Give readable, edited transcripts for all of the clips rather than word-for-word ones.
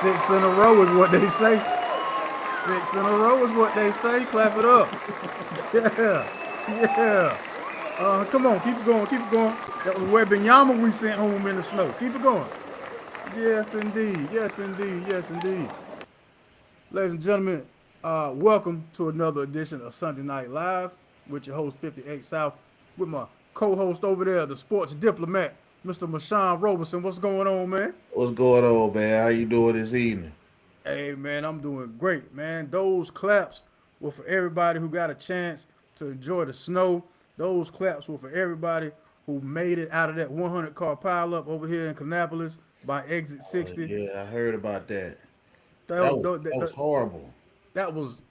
Six in a row is what they say. Six in a row is what they say. Clap it up. Yeah. Yeah. Come on, keep it going, keep it going. That was Webinyama we sent home in the snow. Keep it going. Yes, indeed. Yes, indeed. Yes, indeed. Ladies and gentlemen, welcome to another edition of Sunday Night Live with your host 58 South, with my co-host over there, the sports diplomat, Mr. Mashawn Roberson. What's going on, man? What's going on, man? How you doing this evening? Hey, man, I'm doing great, man. Those claps were for everybody who got a chance to enjoy the snow. Those claps were for everybody who made it out of that 100 car pileup over here in Kannapolis by exit 60. Yeah, I heard about that. That, That was horrible. that was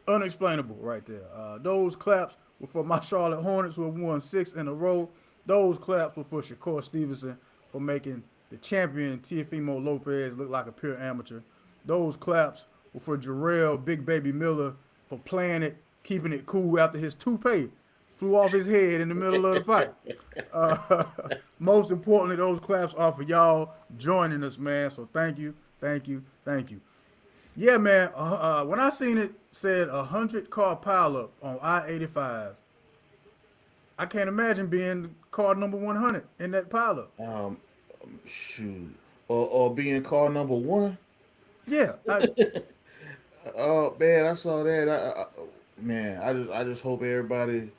unexplainable right there. Those claps were for my Charlotte Hornets who have won six in a row. Those claps were for Shakur Stevenson for making the champion Teofimo Lopez look like a pure amateur. Those claps were for Jarrell Big Baby Miller for playing it, keeping it cool after his toupee flew off his head in the middle of the fight. Uh, Most importantly, those claps are for y'all joining us, man. So thank you, thank you, thank you. Yeah, man. When I seen it said 100 car pileup on I-85, I can't imagine being car number 100 in that pileup. Um, Shoot, or being car number one. Yeah, Oh man, I saw that. Man, I just hope everybody.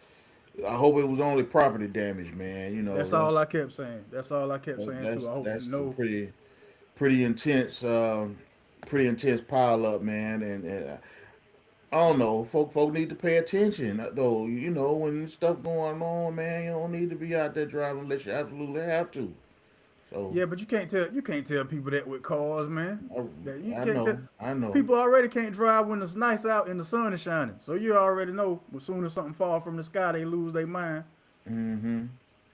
I hope it was only property damage, man. You know, that's all I kept saying. That's all I kept saying too. I hope that's a no. pretty intense, pretty intense pile up, man. And I don't know, folk need to pay attention though. You know, when stuff going on, man, you don't need to be out there driving unless you absolutely have to. So Yeah, but you can't tell people that with cars, man. That you I can't tell. know, I know. People already can't drive when it's nice out and the sun is shining. So you already know as soon as something falls from the sky, they lose their mind. Hmm.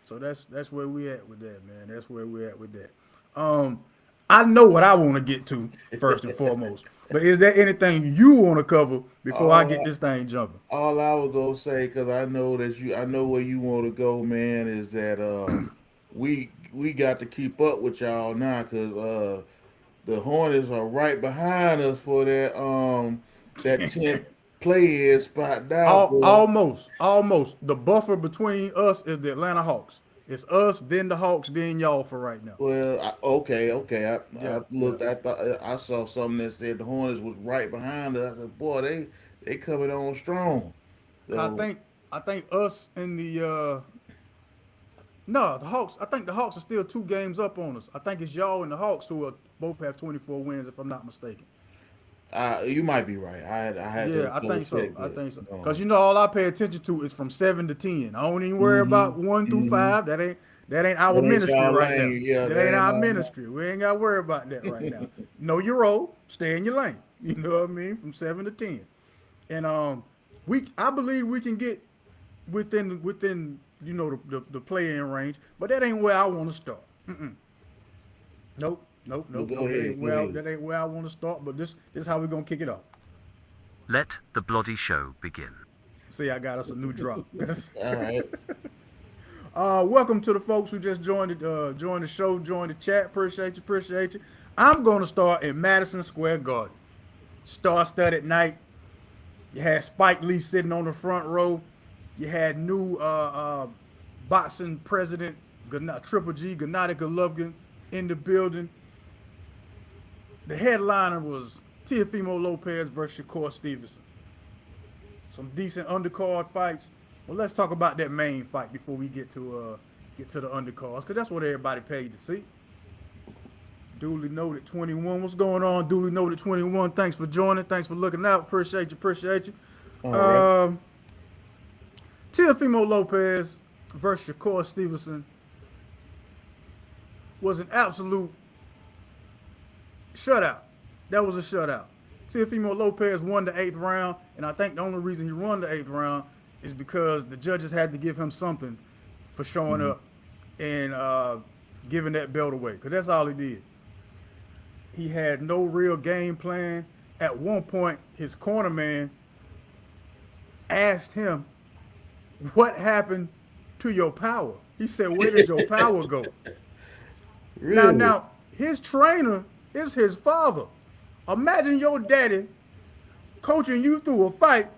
So that's where we at with that, man. That's where we at with that. Um, I know what I want to get to first and foremost. But is there anything you want to cover before I get All this thing jumping? all I was gonna say, cause I know where you want to go, man, is that we got to keep up with y'all now, cause the Hornets are right behind us for that 10th play-in spot now, boy. Almost. The buffer between us is the Atlanta Hawks. It's us, then the Hawks, then y'all for right now. Well, okay. I Yeah, yeah. looked. I thought I saw something that said the Hornets was right behind us. I said, boy, they coming on strong. I So think I think us and the no, the Hawks. I think the Hawks are still 2 games up on us. I think it's y'all and the Hawks who are both have 24 wins, if I'm not mistaken. you might be right. I had to Yeah, I double think so. check I that. think so. Cause all I pay attention to is from 7 to 10. I don't even worry Mm-hmm. about one through Mm-hmm. five. That ain't our That ain't ministry y'all right now. lane. Yeah, That that ain't ain't our our ministry. We ain't got to worry about that right now. Know your role. Stay in your lane. You know what I mean? From 7 to 10. And I believe we can get within the play in range, but that ain't where I want to start. Nope, nope, Well, nope, go nope. That ahead. ain't Go where ahead. I want to start. But this is how we gonna kick it off. Let the bloody show begin. See, I got us a new drop. All right. Welcome to the folks who just joined the show, joined the chat. Appreciate you, appreciate you. I'm gonna start in Madison Square Garden. Star-studded night. You had Spike Lee sitting on the front row. You had new boxing president Triple G Gennady Golovkin in the building. The headliner was Teofimo Lopez versus Shakur Stevenson. Some decent undercard fights. Well, let's talk about that main fight before we get to the undercards, because that's what everybody paid to see. Duly noted 21. What's going on? Duly noted 21. Thanks for joining. Thanks for looking out. Appreciate you. Appreciate you. All right. Teofimo Lopez versus Shakur Stevenson was an absolute shutout. That was a shutout. Teofimo Lopez won the eighth round, and I think the only reason he won the eighth round is because the judges had to give him something for showing Mm-hmm. up and giving that belt away, because that's all he did. He had no real game plan. At one point, his corner man asked him, "What happened to your power?" He said, "Where did your power go?" Now, Really? now, his trainer It's his father. Imagine your daddy coaching you through a fight.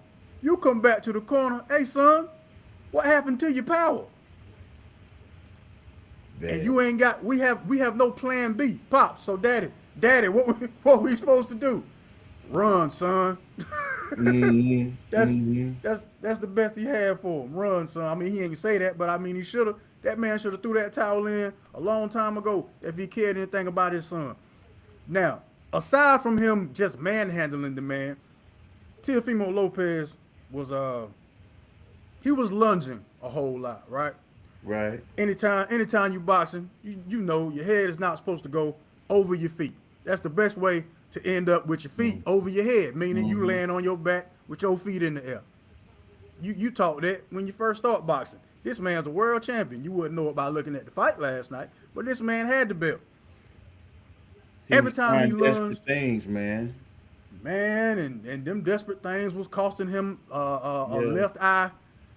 You come back to the corner. Hey, son, what happened to your power? And Damn. you ain't got. We have no plan B, Pop. So, daddy, what we supposed to do? Run, son. Mm-hmm. That's Mm-hmm. that's the best he had for him. Run, son. I mean, he ain't say that, but I mean, he should have. That man should have threw that towel in a long time ago if he cared anything about his son. Now, aside from him just manhandling the man, Teofimo Lopez was he was lunging a whole lot, right? Right. Anytime you boxing, you know your head is not supposed to go over your feet. That's the best way to end up with your feet over your head, meaning you laying on your back with your feet in the air. You taught that when you first start boxing. This man's a world champion. You wouldn't know it by looking at the fight last night, but this man had the belt. He Every was time he trying desperate lunged, things, man. man, and them desperate things was costing him a Yeah. left eye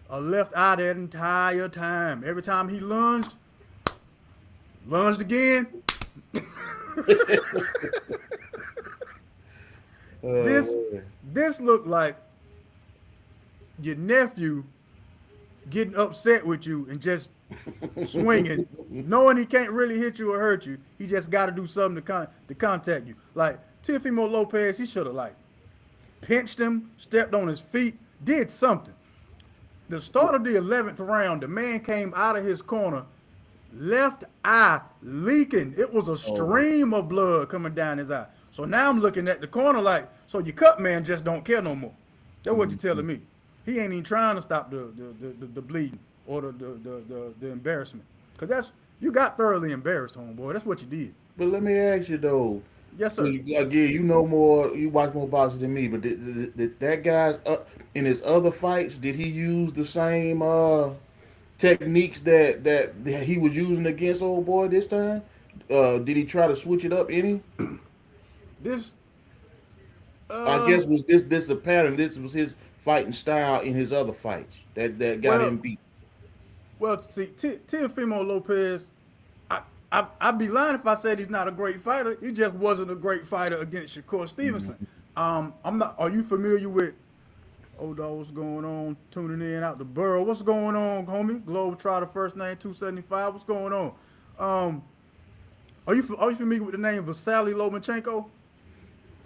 that entire time. Every time he lunged again. This man. this looked like your nephew getting upset with you and just swinging, knowing he can't really hit you or hurt you. He just got to do something to contact you. Like Teofimo Lopez, he should have like pinched him, stepped on his feet, did something. The start of the 11th round, the man came out of his corner, left eye leaking. It was a stream of blood coming down his eye. So now I'm looking at the corner like, so your cut man just don't care no more. That's what you're telling me. He ain't even trying to stop the bleeding or the embarrassment. Cause that's you got thoroughly embarrassed, homeboy. That's what you did. But let me ask you though, Yes, sir. 'cause, again, you know more, you watch more boxing than me. But did that guy's in his other fights, did he use the same techniques that he was using against old boy this time? Did he try to switch it up any? This I guess was this a pattern? This was his fighting style in his other fights that got him well beat. well see Teofimo Lopez, I'd be lying if I said he's not a great fighter. He just wasn't a great fighter against Shakur Stevenson. I'm not. Are you familiar with? Oh, dog, what's going on? Tuning in out the borough. What's going on, homie? Globetrotter, first name 275. What's going on? Are you familiar with the name Vasily Lomachenko?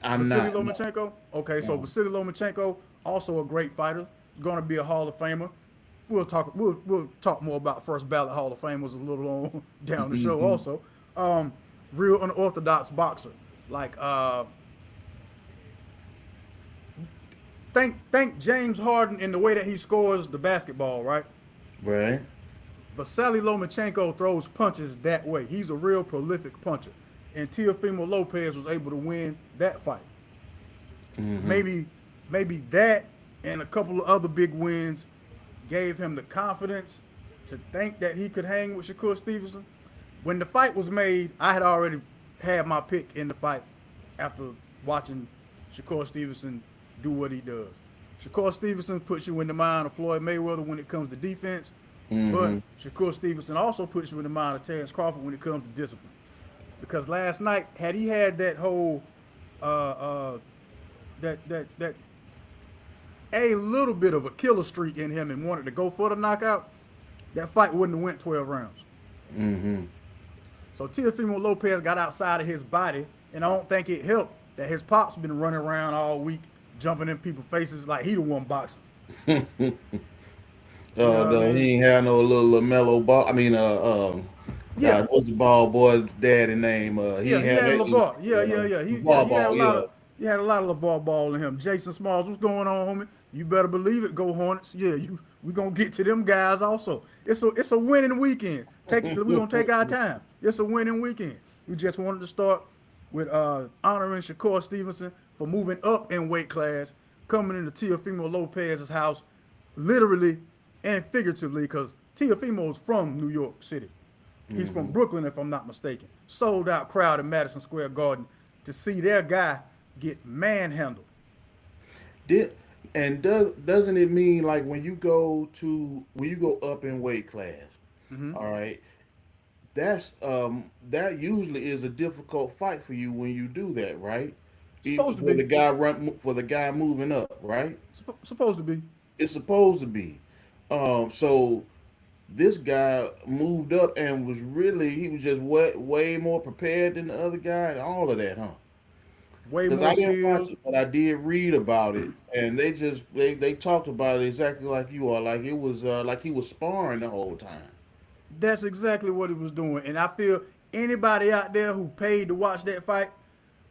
I'm Vasily not. Lomachenko? Okay, so No. Vasily Lomachenko, also a great fighter, going to be a Hall of Famer. We'll talk more about first ballot Hall of Famers a little on down the show also. Real unorthodox boxer. Like think James Harden in the way that he scores the basketball, right? Right. Vasily Lomachenko throws punches that way. He's a real prolific puncher. And Teofimo Lopez was able to win that fight. Maybe that and a couple of other big wins gave him the confidence to think that he could hang with Shakur Stevenson. When the fight was made, I had already had my pick in the fight after watching Shakur Stevenson do what he does. Shakur Stevenson puts you in the mind of Floyd Mayweather when it comes to defense, but Shakur Stevenson also puts you in the mind of Terrence Crawford when it comes to discipline. Because last night, had he had that whole that a little bit of a killer streak in him and wanted to go for the knockout, that fight wouldn't have went 12 rounds. So Teofimo Lopez got outside of his body, and I don't think it helped that his pop's been running around all week, jumping in people's faces like he the one boxing. Oh know what no, I mean? he ain't had no little LaMelo ball. I mean, Yeah. what's the ball boy's daddy name? He had that- LeVar. Yeah. He LeVar had a Ball, lot yeah. of he had a lot of LeVar Ball in him. Jason Smalls, what's going on, homie? You better believe it. Go Hornets. Yeah, we gonna get to them guys also. It's a winning weekend. We gonna take our time. It's a winning weekend. We just wanted to start with honoring Shakur Stevenson for moving up in weight class, coming into Teofimo Lopez's house, literally and figuratively, because Teofimo's from New York City. He's from Brooklyn, if I'm not mistaken. Sold out crowd in Madison Square Garden to see their guy get manhandled. Doesn't it mean like when you go up in weight class, all right, that usually is a difficult fight for you when you do that, right? Supposed to For the be. guy moving up, right? Supposed to be. It's supposed to be. So this guy moved up and he was just way more prepared than the other guy and all of that, huh? Way Because more I didn't watch skills. it, but I did read about it, and they talked about it exactly like you are, like it was like he was sparring the whole time. That's exactly what he was doing. And I feel anybody out there who paid to watch that fight,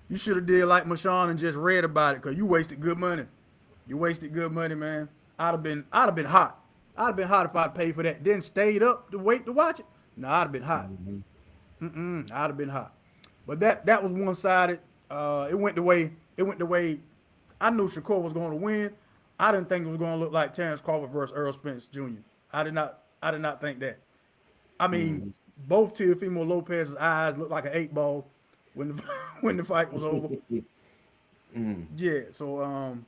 you should have did like Mashawn and just read about it because you wasted good money. You wasted good money, man. I'd have been hot. I'd have been hot if I'd paid for that. Then stayed up to wait to watch it. No, I'd have been hot. I'd have been hot. But that was one sided. It went the way I knew Shakur was going to win. I didn't think it was going to look like Terrence Crawford versus Earl Spence Jr. I did not think that. I mean, both Teofimo Lopez's eyes looked like an 8 ball when the when the fight was over. Yeah. So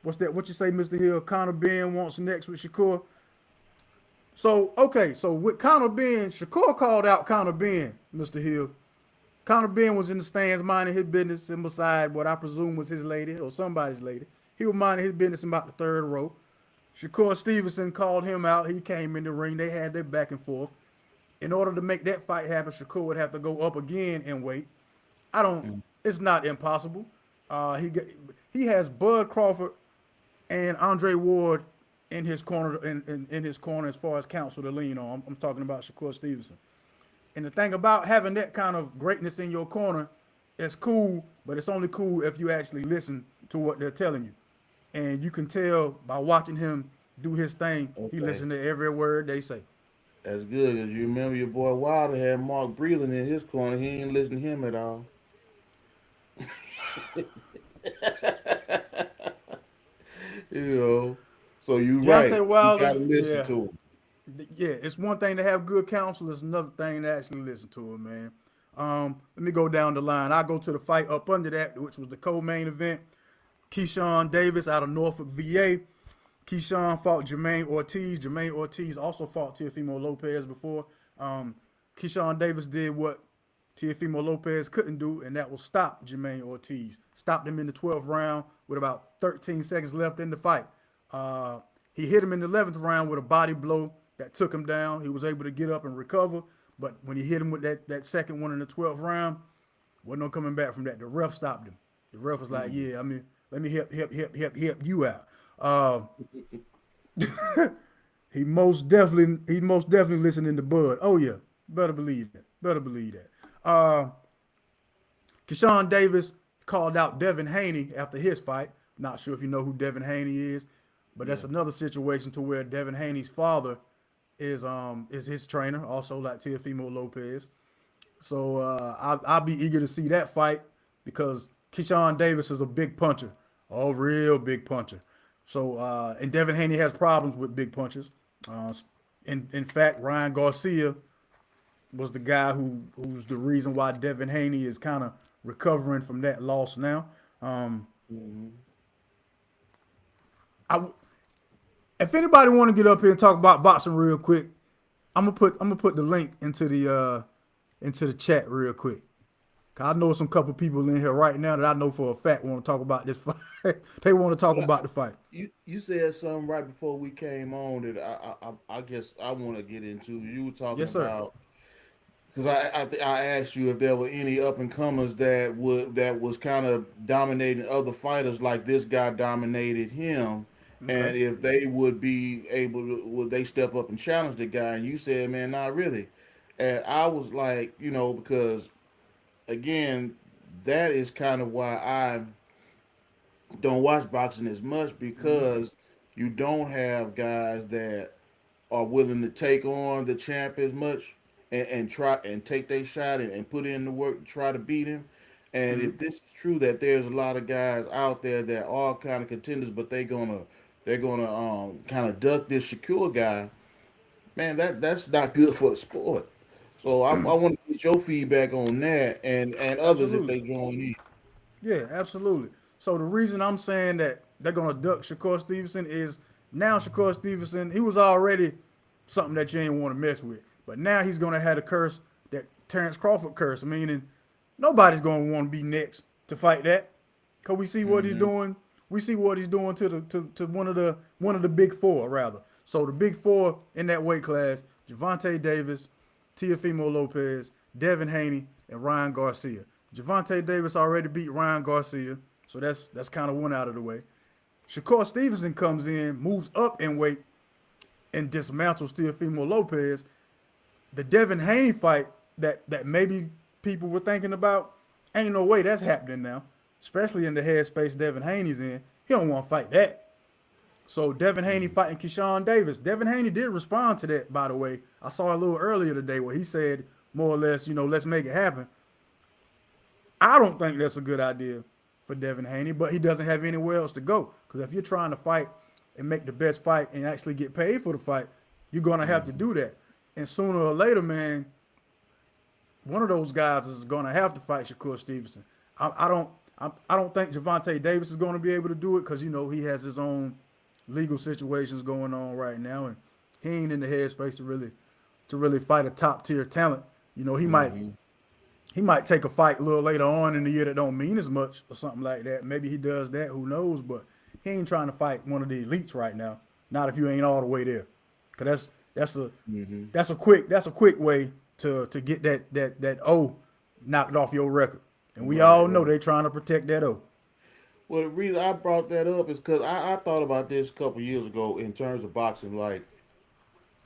what's that? What you say, Mr. Hill? Conor Ben wants next with Shakur. So okay. So with Conor Ben, Shakur called out Conor Ben, Mr. Hill. Conor Ben was in the stands minding his business and beside what I presume was his lady or somebody's lady. He was minding his business in about the third row. Shakur Stevenson called him out. He came in the ring. They had their back and forth. In order to make that fight happen, Shakur would have to go up again and wait. I don't. It's not impossible. He has Bud Crawford and Andre Ward in his corner in his corner as far as counsel to lean on. I'm talking about Shakur Stevenson. And the thing about having that kind of greatness in your corner, it's cool, but it's only cool if you actually listen to what they're telling you. And you can tell by watching him do his thing, he Okay, listens to every word they say. that's good because you remember your boy Wilder had Mark Breland in his corner. He ain't listen to him at all. You know, so you right. Deontay You Wilder, gotta listen yeah, to him. yeah. It's one thing to have good counsel. It's another thing to actually listen to him, man. Let me go down the line. I go to the fight up under that, which was the co-main event. Keyshawn Davis out of Norfolk, VA. Keyshawn fought Jermaine Ortiz. Jermaine Ortiz also fought Teofimo Lopez before. Um, Keyshawn Davis did what Teofimo Lopez couldn't do, and that was stop Jermaine Ortiz. Stopped him in the 12th round with about 13 seconds left in the fight. Uh, he hit him in the 11th round with a body blow that took him down. He was able to get up and recover, but when he hit him with that second one in the 12th round, wasn't no coming back from that. The ref stopped him. The ref was like, "Yeah, I mean, let me help you out." Uh, he most definitely listening to Bud. Oh yeah, better believe that. Better believe that. Keyshawn Davis called out Devin Haney after his fight. Not sure if you know who Devin Haney is, but that's Yeah. another situation to where Devin Haney's father is his trainer, also like Teofimo Lopez. So I'll be eager to see that fight because Keyshawn Davis is a big puncher, a real big puncher. So and Devin Haney has problems with big punches. Uh, in fact, Ryan Garcia was the guy who's the reason why Devin Haney is kind of recovering from that loss now. Um, I, if anybody want to get up here and talk about boxing real quick, I'm gonna put the link into the chat real quick. 'Cause I know some couple people in here right now that I know for a fact want to talk about this fight. They want to talk But about the fight. you said something right before we came on that I guess I want to get into. You were talking Yes, sir. about because I asked you if there were any up and comers that was kind of dominating other fighters like this guy dominated him, Okay. and if they would be able to would they step up and challenge the guy? And you said, man, not really. And I was like, because again, that is kind of why I don't watch boxing as much because you don't have guys that are willing to take on the champ as much and try and take their shot and put in the work to try to beat him. And if this is true that there's a lot of guys out there that are kind of contenders, but they're gonna kind of duck this Shakur guy, man, that's not good for the sport. So I want to get your feedback on that and others if Absolutely. they join in. Yeah, absolutely. So the reason I'm saying that they're gonna duck Shakur Stevenson is now Shakur Stevenson, he was already something that you ain't want to mess with. But now he's gonna have a curse that Terrence Crawford curse, meaning nobody's going to want to be next to fight that. Cause we see what he's doing. We see what he's doing to one of the big four rather. So the big four in that weight class: Gervonta Davis, Teofimo Lopez, Devin Haney, and Ryan Garcia. Gervonta Davis already beat Ryan Garcia, so that's kind of one out of the way. Shakur Stevenson comes in, moves up in weight, and dismantles Teofimo Lopez. The Devin Haney fight that maybe people were thinking about, ain't no way that's happening now. Especially in the headspace Devin Haney's in. He don't want to fight that. So Devin Haney fighting Keyshawn Davis. Devin Haney did respond to that, by the way. I saw a little earlier today where he said more or less, let's make it happen. I don't think that's a good idea for Devin Haney, but he doesn't have anywhere else to go. Because if you're trying to fight and make the best fight and actually get paid for the fight, you're going to have to do that. And sooner or later, man, one of those guys is going to have to fight Shakur Stevenson. I don't think Gervonta Davis is going to be able to do it because, he has his own legal situations going on right now, and he ain't in the headspace to really fight a top tier talent. He might take a fight a little later on in the year that don't mean as much or something like that. Maybe he does that, who knows? But he ain't trying to fight one of the elites right now. Not if you ain't all the way there, because that's a quick way to get that O knocked off your record. And we all know they're trying to protect that O. Well, the reason I brought that up is because I thought about this a couple years ago in terms of boxing,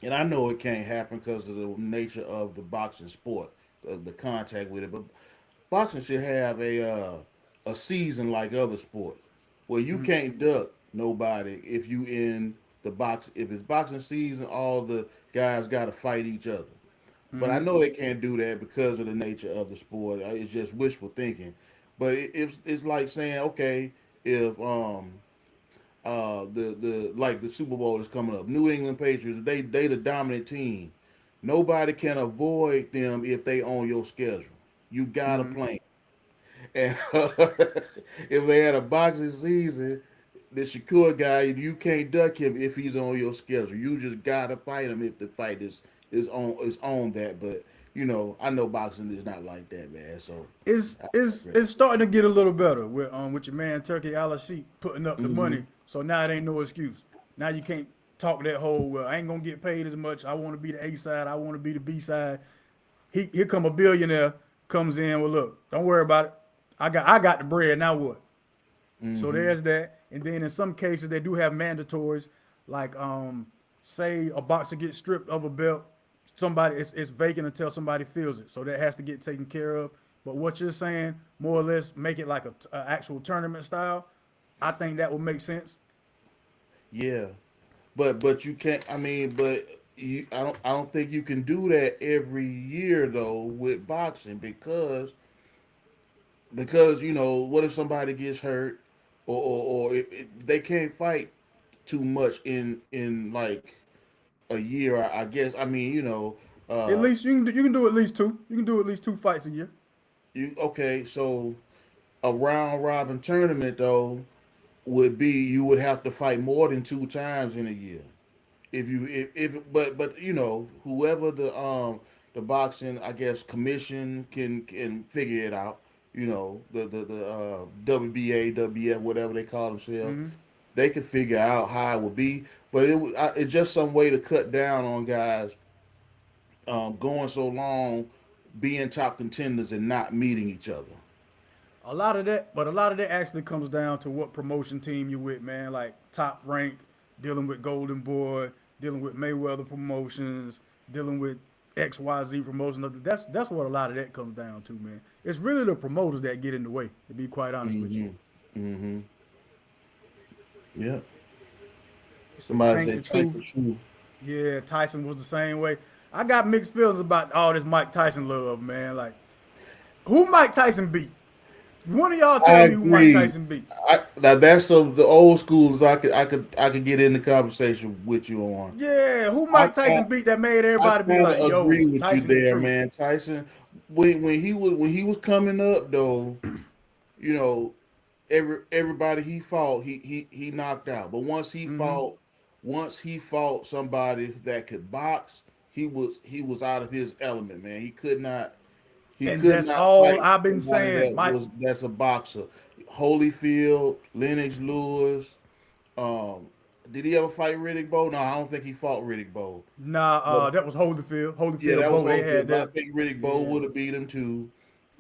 and I know it can't happen because of the nature of the boxing sport, the contact with it. But boxing should have a season like other sports, where you can't duck nobody if you in the box. If it's boxing season, all the guys got to fight each other. But I know they can't do that because of the nature of the sport. It's just wishful thinking. But it's like saying, okay, if the Super Bowl is coming up, New England Patriots, they the dominant team. Nobody can avoid them if they on your schedule. You gotta play. And if they had a boxing season, the Shakur guy, you can't duck him if he's on your schedule. You just gotta fight him if the fight is on that. But I know boxing is not like that, man. So it's starting to get a little better with your man Turkey Al-Sheikh putting up the money. So now it ain't no excuse. Now you can't talk that whole, well, I ain't gonna get paid as much. I want to be the A side. I want to be the B side. Here come a billionaire comes in. Well, look, don't worry about it. I got the bread. Now what? So there's that. And then in some cases they do have mandatories, like say a boxer gets stripped of a belt, somebody it's vacant until somebody fills it. So that has to get taken care of. But what you're saying, more or less, make it like a actual tournament style. I think that would make sense. yeah, but you can't. I mean, I don't think you can do that every year though with boxing because what if somebody gets hurt or they can't fight too much in like a year. I guess. I mean, At least you can do at least two. You can do at least 2 fights a year. okay. So a round robin tournament though would be you would have to fight more than 2 times in a year. If but whoever the boxing I guess commission can figure it out. The WBA, WF, whatever they call themselves, they can figure out how it would be. But it's just some way to cut down on guys going so long, being top contenders and not meeting each other. A lot of that actually comes down to what promotion team you with, man. Like Top Rank, dealing with Golden Boy, dealing with Mayweather Promotions, dealing with XYZ Promotions. That's what a lot of that comes down to, man. It's really the promoters that get in the way, to be quite honest with you. Mm-hmm. Yeah. So Somebody Tank said the tank the Truth. shoe. Yeah, Tyson was the same way. I got mixed feelings about all this Mike Tyson love, man. Like, who Mike Tyson beat? One of y'all I tell me who Mike agree. Tyson beat. Now that's some the old schools I could get in the conversation with you on. Yeah, who I Mike Tyson beat that made I everybody be kind like, of agree yo, with you Tyson the there, truth. man. Tyson, when he was coming up though, you know, everybody he fought, he knocked out. But once he fought somebody that could box, he was out of his element, man. He could not. He And could that's not all fight I've been somebody saying, Mike. that's a boxer. Holyfield, Lennox Lewis. Um, did he ever fight Riddick Bowe? No, I don't think he fought Riddick Bowe. Nah, But that was Holyfield. yeah, Holyfield that was Bowe. They had Holyfield. But I their think Riddick Bowe yeah. would have beat him too.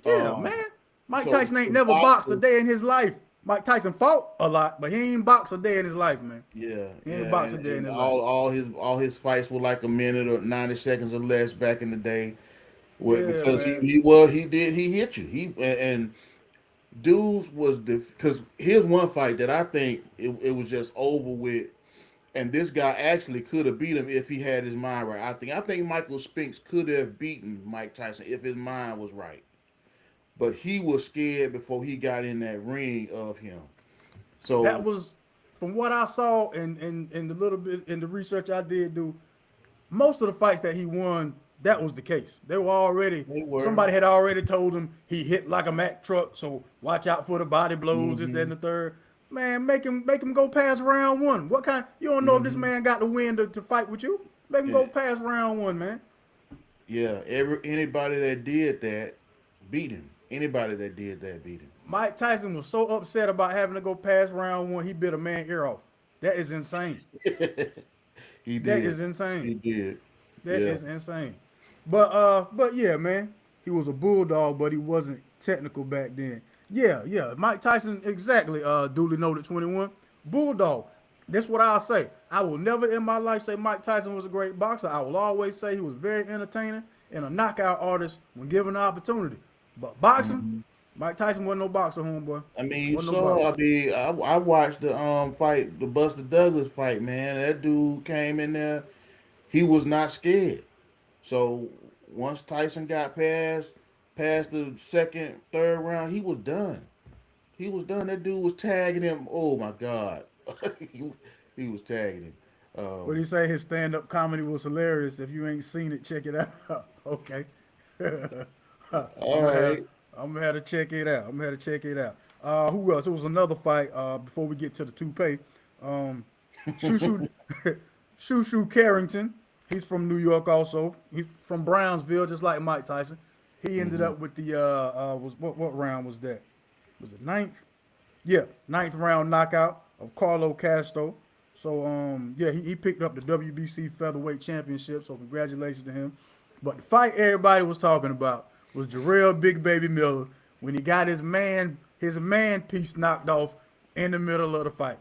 Yeah, man. Um, Mike so Tyson ain't the never boxed a boxers, day in his life. Mike Tyson fought a lot, but he ain't boxed a day in his life, man. yeah, He ain't yeah, boxed a day in and his life. all his fights were like a minute or 90 seconds or less back in the day. Yeah, Because man. he hit you. And dudes was because here's one fight that I think it was just over with, and this guy actually could have beat him if he had his mind right. I think Michael Spinks could have beaten Mike Tyson if his mind was right, but he was scared before he got in that ring of him. That So was from what I saw and the little bit in the research I did do, most of the fights that he won, that was the case. They were already they were. somebody had already told him he hit like a Mack truck, so watch out for the body blows, this, that, Hmm. and the third. Man, make him go past round one. What kind you don't know if this Hmm. man got the win to fight with you? Make him Yeah, go past round one, man. yeah. Anybody that did that beat him. Anybody that did that beat him. Mike Tyson was so upset about having to go past round one, he bit a man ear off. That is insane. He That did. is insane. He did. That Yeah. is insane. But yeah, man, he was a bulldog, but he wasn't technical back then. Yeah, yeah. Mike Tyson, exactly. Duly noted 21. Bulldog. That's what I'll say. I will never in my life say Mike Tyson was a great boxer. I will always say he was very entertaining and a knockout artist when given the opportunity. But boxing, Mhm. Mike Tyson wasn't no boxer, homeboy. I mean, you Wasn't no saw. boxer. I watched the fight, the Buster Douglas fight. Man, that dude came in there. He was not scared. So once Tyson got past the second, third round, he was done. He was done. That dude was tagging him. Oh my God, he, he was tagging him. What do you say? His stand-up comedy was hilarious. If you ain't seen it, check it out. Okay. I'm All gonna have right. I'm gonna have to check it out. I'm gonna have to check it out. Who else? It was another fight. Before we get to the toupee, um, Shushu Shushu Carrington. He's from New York also. He's from Brownsville, just like Mike Tyson. He ended Hmm. up with the was what round was that? Was it ninth? Yeah, ninth round knockout of Carlo Castro. So yeah, he picked up the WBC featherweight championship. So congratulations to him. But the fight everybody was talking about was Jarrell Big Baby Miller when he got his man piece knocked off in the middle of the fight.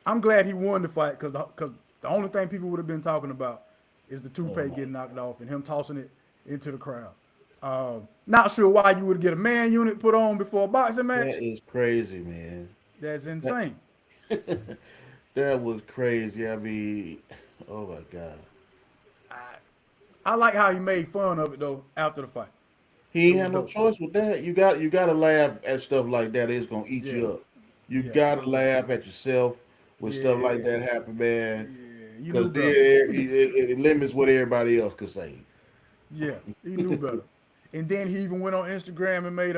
I'm glad he won the fight because the only thing people would have been talking about is the Oh toupee my, getting knocked off and him tossing it into the crowd. Not sure why you would get a man unit put on before a boxing match. that is crazy, man. That's That insane. that was crazy. I mean, oh my God. I like how he made fun of it though after the fight. He It ain't was had no dope. choice with that. You gotta laugh at stuff like that. It's gonna eat Yeah, you up. You yeah, gotta laugh at yourself when stuff like yeah, that happen, man. yeah. You Because knew then better. it limits what everybody else could say. Yeah, he knew better. And then he even went on Instagram and made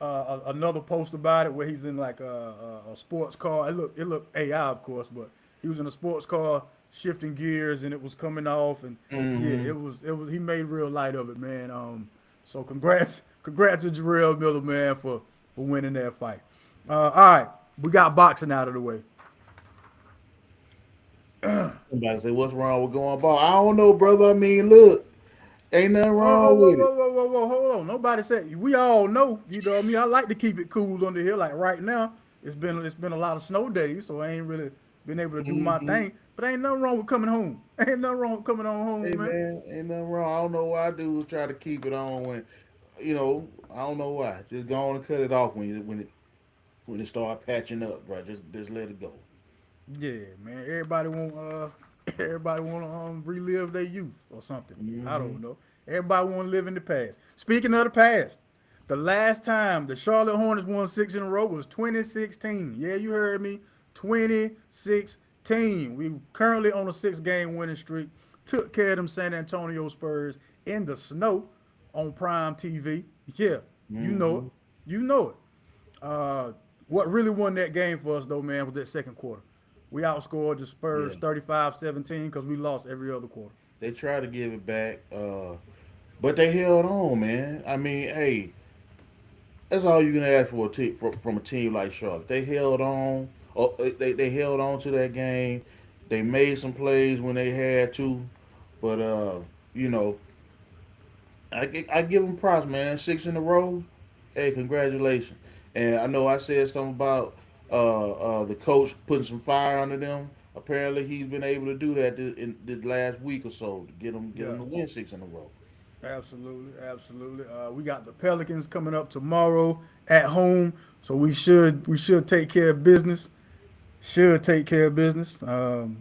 another post about it where he's in like a sports car. It looked AI of course, but he was in a sports car shifting gears and it was coming off and yeah, Hmm. it was he made real light of it, man. So congrats to Jarrell Miller, man, for winning that fight. All right, we got boxing out of the way. Somebody say, "What's wrong with going ball?" I don't know, brother. I mean, look, ain't nothing Oh, wrong whoa, with it. whoa, whoa, whoa, whoa, hold on. Nobody said we all know. You know what I mean? I like to keep it cool on the hill. Like right now, it's been a lot of snow days, so I ain't really been able to do my Hmm. thing. But ain't nothing wrong with coming home. Ain't nothing wrong with coming on home, Hey man. man, ain't nothing wrong. I don't know why dudes try to keep it on when, I don't know why. Just go on and cut it off when it start patching up, bro. Just let it go. Yeah, man. Everybody want to relive their youth or something. I Hmm. don't know. Everybody want to live in the past. Speaking of the past, the last time the Charlotte Hornets won six in a row was 2016. Yeah, you heard me. 2016. We currently on a six-game winning streak. Took care of them San Antonio Spurs in the snow on Prime TV. Yeah, you know it. Hmm. You know it. Uh, what really won that game for us, though, man, was that second quarter. We outscored the Spurs Yeah. 35-17 because we lost every other quarter. They try to give it back. but they held on, man. I mean, hey, that's all you can ask for a team from a team like Charlotte. They held on. They held on to that game. They made some plays when they had to, but you know, I give them props, man. 6 in a row. Hey, congratulations. And I know I said something about the coach putting some fire under them. Apparently, he's been able to do that in the last week or so to get Yeah. them to win 6 in a row. Absolutely, absolutely. We got the Pelicans coming up tomorrow at home, so we should take care of business. Should take care of business. You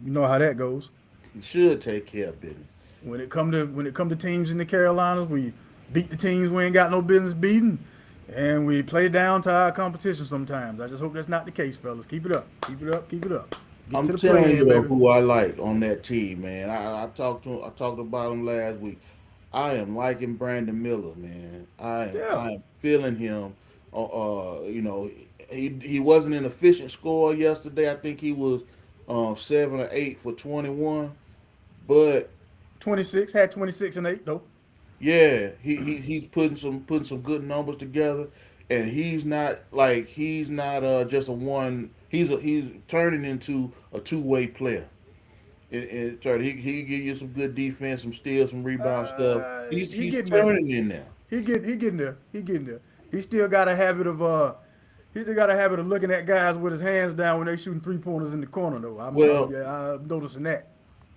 know how that goes. He should take care of business. When it come to teams in the Carolinas, we beat the teams we ain't got no business beating, and we play down to our competition sometimes. I just hope that's not the case, fellas. Keep it up. Keep it up. Keep it up. Get I'm to the telling play-in, you baby. who I like on that team, man. I talked about him last week. I am liking Brandon Miller, man. Yeah. I am feeling him. You know, he wasn't an efficient scorer yesterday. I think he was 7 or 8 for 21. But 26 had 26 and 8 though. yeah, he's putting some good numbers together, and he's not just a one. He's turning into a two-way player. He give you some good defense, some steals, some rebound stuff. He He's getting there. turning in there. He getting there. He getting there. He still got a habit of he still got a habit of looking at guys with his hands down when they shooting 3 pointers in the corner though. Well, I'm noticing that.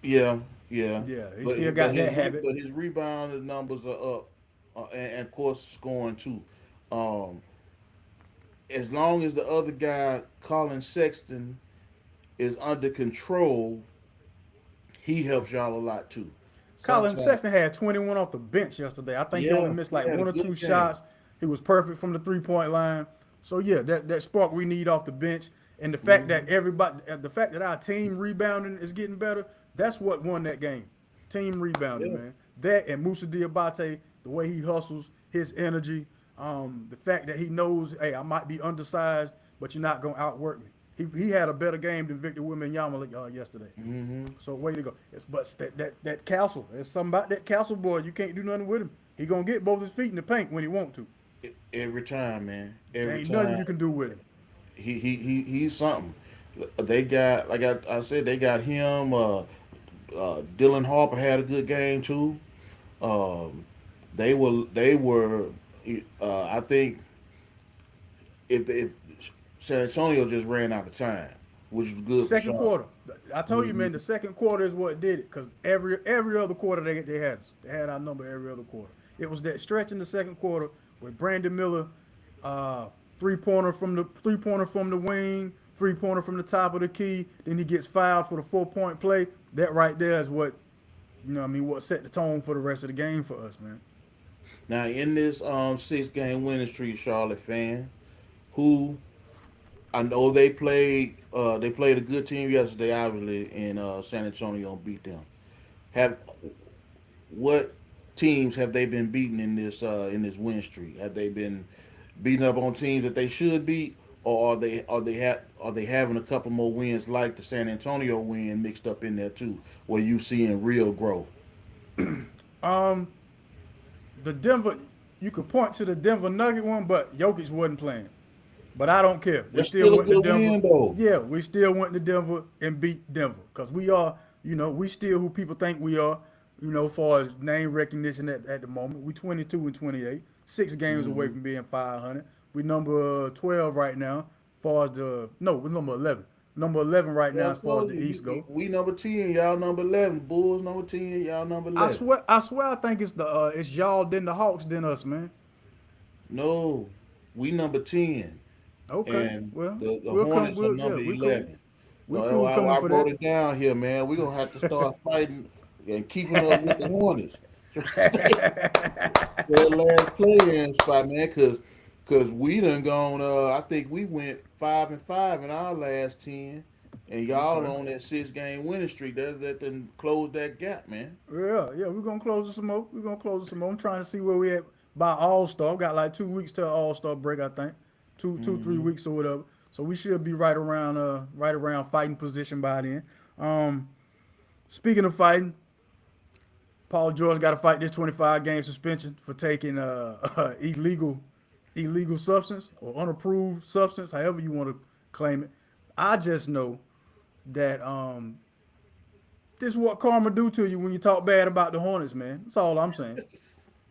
yeah, yeah, Yeah, he but still got that habit. but his rebound numbers are up, and of course scoring too. Um, as long as the other guy, Colin Sexton, is under control, he helps y'all a lot too. Colin Sometimes, Sexton had 21 off the bench yesterday. I think he only yeah, missed he like had a one or two good game. shots. He was perfect from the 3 point line. So yeah, that spark we need off the bench, and Hmm. the fact that our team rebounding is getting better, that's what won that game. Team rebounding, Yeah, man. That and Musa Diabate, the way he hustles, his energy, the fact that he knows, hey, I might be undersized, but you're not gonna outwork me. He had a better game than Victor Wembanyama yesterday. hmm, So way to go. But that Castle, there's something about that Castle boy. You can't do nothing with him. He gonna get both his feet in the paint when he want to. every time, man. There Every ain't nothing time. you can do with him. He's something. They got, like I said, they got him. Dylan Harper had a good game too. Um, they were. I think if San Antonio just ran out of time, which was good for Second Charlotte. quarter, I told you, Hmm. man. The second quarter is what did it. Cause every other quarter they had us. They had our number every other quarter. It was that stretch in the second quarter with Brandon Miller, uh, 3 pointer from the wing, 3 pointer from the top of the key. Then he gets fouled for the 4 point play. That right there is what what set the tone for the rest of the game for us, man. Now in this 6 game winning streak, Charlotte fan, who I know they played a good team yesterday, obviously, and San Antonio beat them. Have what teams have they been beating in this win streak? Have they been beating up on teams that they should beat, or are they having a couple more wins like the San Antonio win mixed up in there too, where you seeing real growth? Um, the Denver, you could point to the Denver Nugget one, but Jokic wasn't playing. But I don't care. We That's still still a went to good Denver. win though. Yeah, we still went to Denver and beat Denver because we are, we still who people think we are. As far as name recognition at the moment, we 22-28, 6 games away Hmm. from being 500. We number 12 right now. Far as the no, we're number 11. Number 11 right now Yeah, I as far as told the you, East go. we number 10, y'all number 11. Bulls number 10, y'all number I 11. swear, I swear, I think it's y'all then the Hawks then us, man. No, we number 10, Okay, and well, the we'll come. Hornets are We'll yeah, number we cool. 11. We cool coming I for wrote that. it down here, man. We're gonna have to start fighting and keeping up with the Hornets. Their last play-in spot, man, cause we done gone. I think we went 5-5 in our last 10, and y'all Okay. on that 6 game winning streak. That done close that gap, man. Yeah, yeah, we're gonna close it some more. We're gonna close it some more. I'm trying to see where we at by All Star. Got like 2 weeks till All Star break, I think. Two, 3 weeks or whatever. So we should be right around fighting position by then. Um, Speaking of fighting, Paul George got to fight this 25-game suspension for taking illegal substance or unapproved substance, however you want to claim it. I just know that this is what karma do to you when you talk bad about the Hornets, man. That's all I'm saying.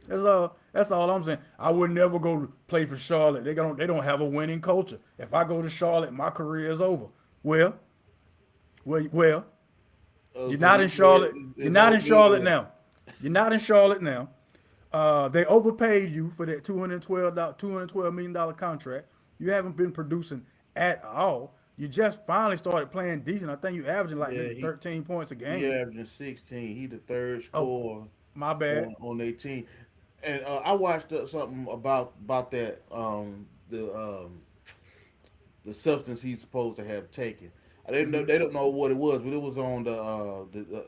That's all I'm saying. I would never go play for Charlotte. They don't have a winning culture. If I go to Charlotte, my career is over. Well, you're So not you in said Charlotte. You're it's not in okay Charlotte to now. You're not in Charlotte now. They overpaid you for that $212 million contract. You haven't been producing at all. You just finally started playing decent. I think you averaging like yeah, maybe 13 points a he game. averaging 16. He the third Oh, scorer my bad. on their team. And I watched something about that the substance he's supposed to have taken. I didn't know Hmm. they don't know what it was, but it was on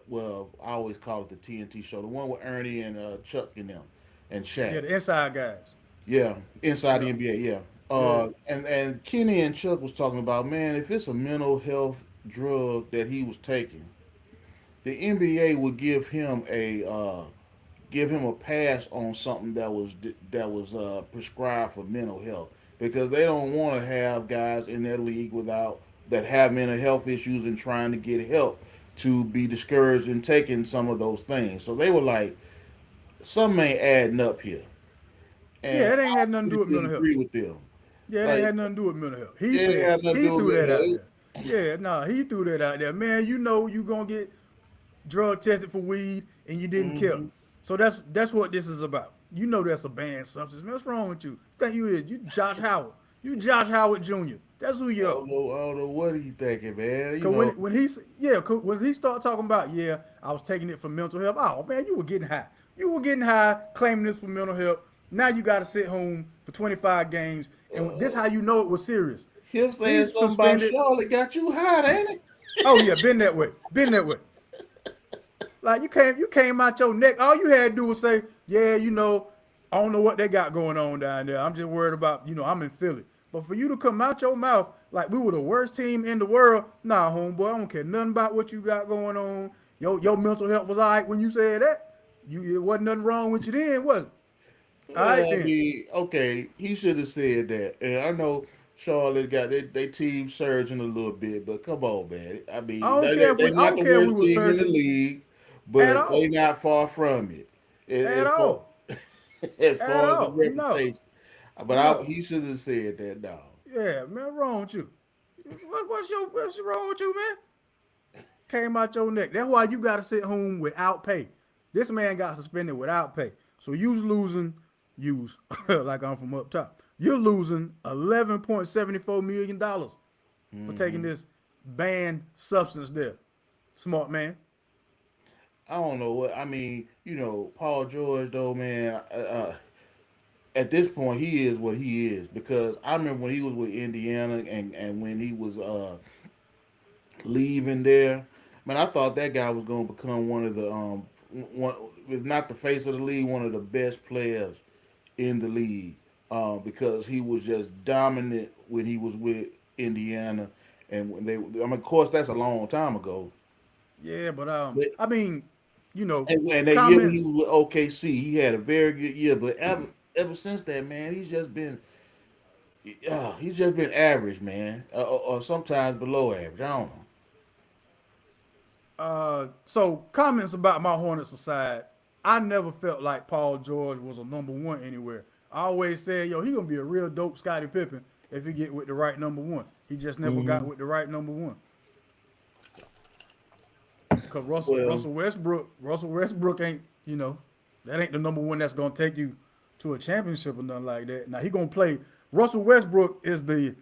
well, I always call it the TNT show, the one with Ernie and Chuck and them and Shaq. Yeah, the inside guys. Yeah, inside the Yeah, NBA. Yeah. yeah, And Kenny and Chuck was talking about, man, if it's a mental health drug that he was taking, the NBA would give him a pass on something that was prescribed for mental health because they don't want to have guys in their league without that have mental health issues and trying to get help to be discouraged in taking some of those things. So they were like, something ain't adding up here, yeah. and It ain't I had nothing to do really with couldn't mental health. agree with them. Yeah, it ain't Like had nothing to do with mental health. He it ain't said have nothing to he do with threw that mental out health. there. Yeah, nah, he threw that out there. Man, you know you gonna get drug tested for weed and you didn't kill. Hmm. So that's what this is about. You know that's a banned substance. Man, what's wrong with you? Think you is? You Josh Howard. You Josh Howard Jr. That's who I you are. don't know. I don't know what he thinking, man. You Cause know, when he started talking about I was taking it for mental health. Oh man, you were getting high. You were getting high, claiming this for mental health. Now you got to sit home for 25 games, and this how you know it was serious. him saying He's something about suspended. Charlotte got you hot, ain't it? Oh yeah, been that way. Been that way. Like you came out your neck. All you had to do was say, yeah, I don't know what they got going on down there. I'm just worried about, I'm in Philly. But for you to come out your mouth like we were the worst team in the world, nah, homeboy, I don't care nothing about what you got going on. Your mental health was all right when you said that. It wasn't nothing wrong with you then, was it? All right Well, I then. mean, okay, he should have said that. And I know Charlotte got they team surging a little bit, but come on, man. I I mean, don't care if they we I not don't the care if we worst were team in the surging league, at but they all. not far from it. At As far all. as At far as the all. No. reputation. But No. he should have said that, dog. Yeah, man, wrong with you? What's wrong with you, man? Came out your neck. That's why you got to sit home without pay. This man got suspended without pay. So you's losing, like I'm from up top. You're losing $11.74 million for taking this banned substance there. Smart man. I don't know what I mean. Paul George though, man. At this point, he is what he is because I remember when he was with Indiana and when he was leaving there. Man, I thought that guy was going to become one of the one, if not the face of the league, one of the best players in the league because he was just dominant when he was with Indiana, and when they, I mean, of course, that's a long time ago. Yeah, but But I mean, and that year when he comments. was with OKC, he had a very good year. But ever since that, man, he's just been average, man, or sometimes below average. I don't know. So comments about my Hornets aside, I never felt like Paul George was a number one anywhere. I always said, he gonna be a real dope Scottie Pippen if he get with the right number one. He just never got Hmm. with the right number one. Cause Well, Russell Westbrook ain't, that ain't the number one that's gonna take you to a championship or nothing like that. Now he gonna play. Russell Westbrook is the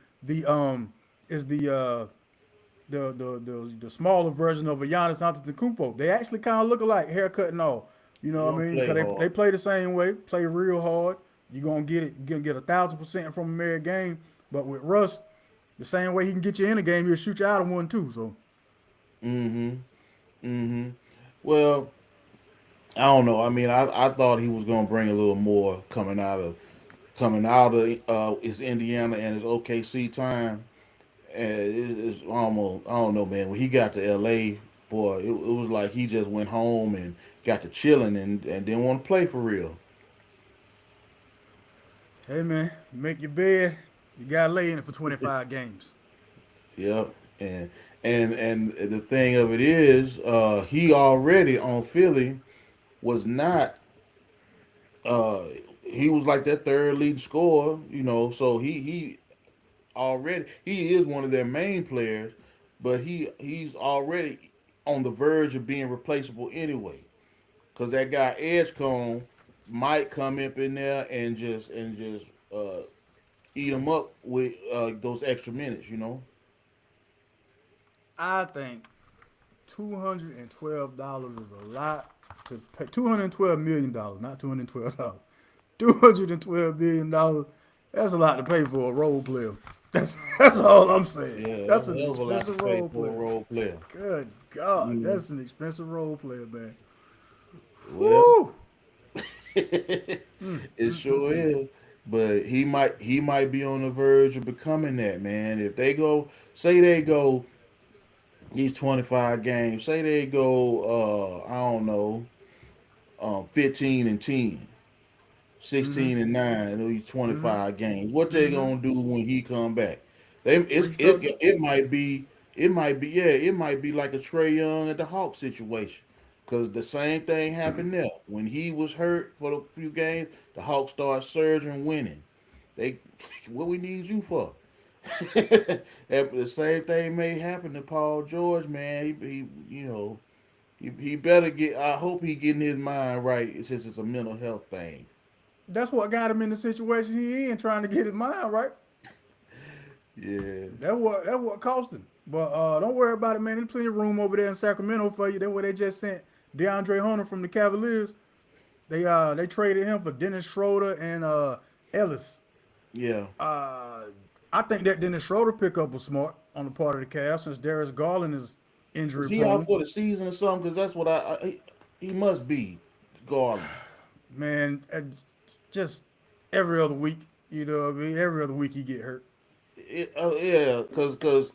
smaller version of a Giannis Antetokounmpo. They actually kind of look alike, haircut and all. You he know what I don't mean? play Because they hard. play the same way, play real hard. You're gonna get it. You're gonna get 1,000% from him every game. But with Russ, the same way he can get you in a game, he'll shoot you out of one too. So Mm-hmm. Mm-hmm. Well, I don't know. I mean, I thought he was going to bring a little more coming out of his Indiana and his OKC time. And it's almost I don't know, man. When he got to LA, boy, it was like he just went home and got to chilling and didn't want to play for real. Hey man, you make your bed, you gotta lay in it for 25 games. Yep. And and the thing of it is, he already on Philly was not uh he was like that third lead scorer, so he already he is one of their main players, but he's already on the verge of being replaceable anyway. Cause that guy Edgecombe might come up in there and just uh eat him up with those extra minutes. I think $212 is a lot to pay. $212 million, not $212. $212 million. That's a lot to pay for a role player. That's all I'm saying. Yeah, That's that's a an hell of a lot to expensive pay role for a player. role player. Good God, Mm, that's an expensive role player, man. well, Woo! it sure is. But he might be on the verge of becoming that, man. If they go, say they go these 25 games, say they go I don't know, 15 and 10, Mm-hmm. 16 and 9 in these Mm-hmm. 25 games. What they Mm-hmm. gonna do when he come back? Restructure. It might be like a Trey Young at the Hawks situation. Cause the same thing happened there. When he was hurt for a few games, the Hawks started surging, winning. They, what we need you for? And the same thing may happen to Paul George, man. He better get. I hope he getting his mind right since it's a mental health thing. That's what got him in the situation he in, trying to get his mind right. Yeah, That what cost him. But don't worry about it, man. There's plenty of room over there in Sacramento for you. That's where they just sent DeAndre Hunter from the Cavaliers. They traded him for Dennis Schroeder and Ellis. yeah. Uh, I think that Dennis Schroeder pickup was smart on the part of the Cavs since Darius Garland is Is injury he out prone. for the season or something? Because that's what he must be, Garland. Man, just every other week, you know what I mean? Every other week he get hurt. Yeah, because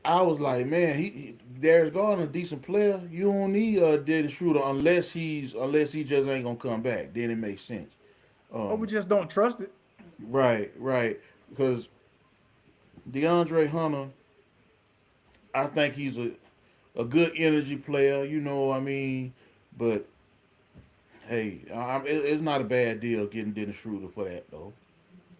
I was like, man, Darius Garland a decent player. You don't need Dennis Schroeder unless he just ain't gonna come back. Then it makes sense. But we Um, just don't trust it. right, right. Because DeAndre Hunter, I think he's a good energy player. You know what I mean? But hey, it's not a bad deal getting Dennis Schroeder for that though.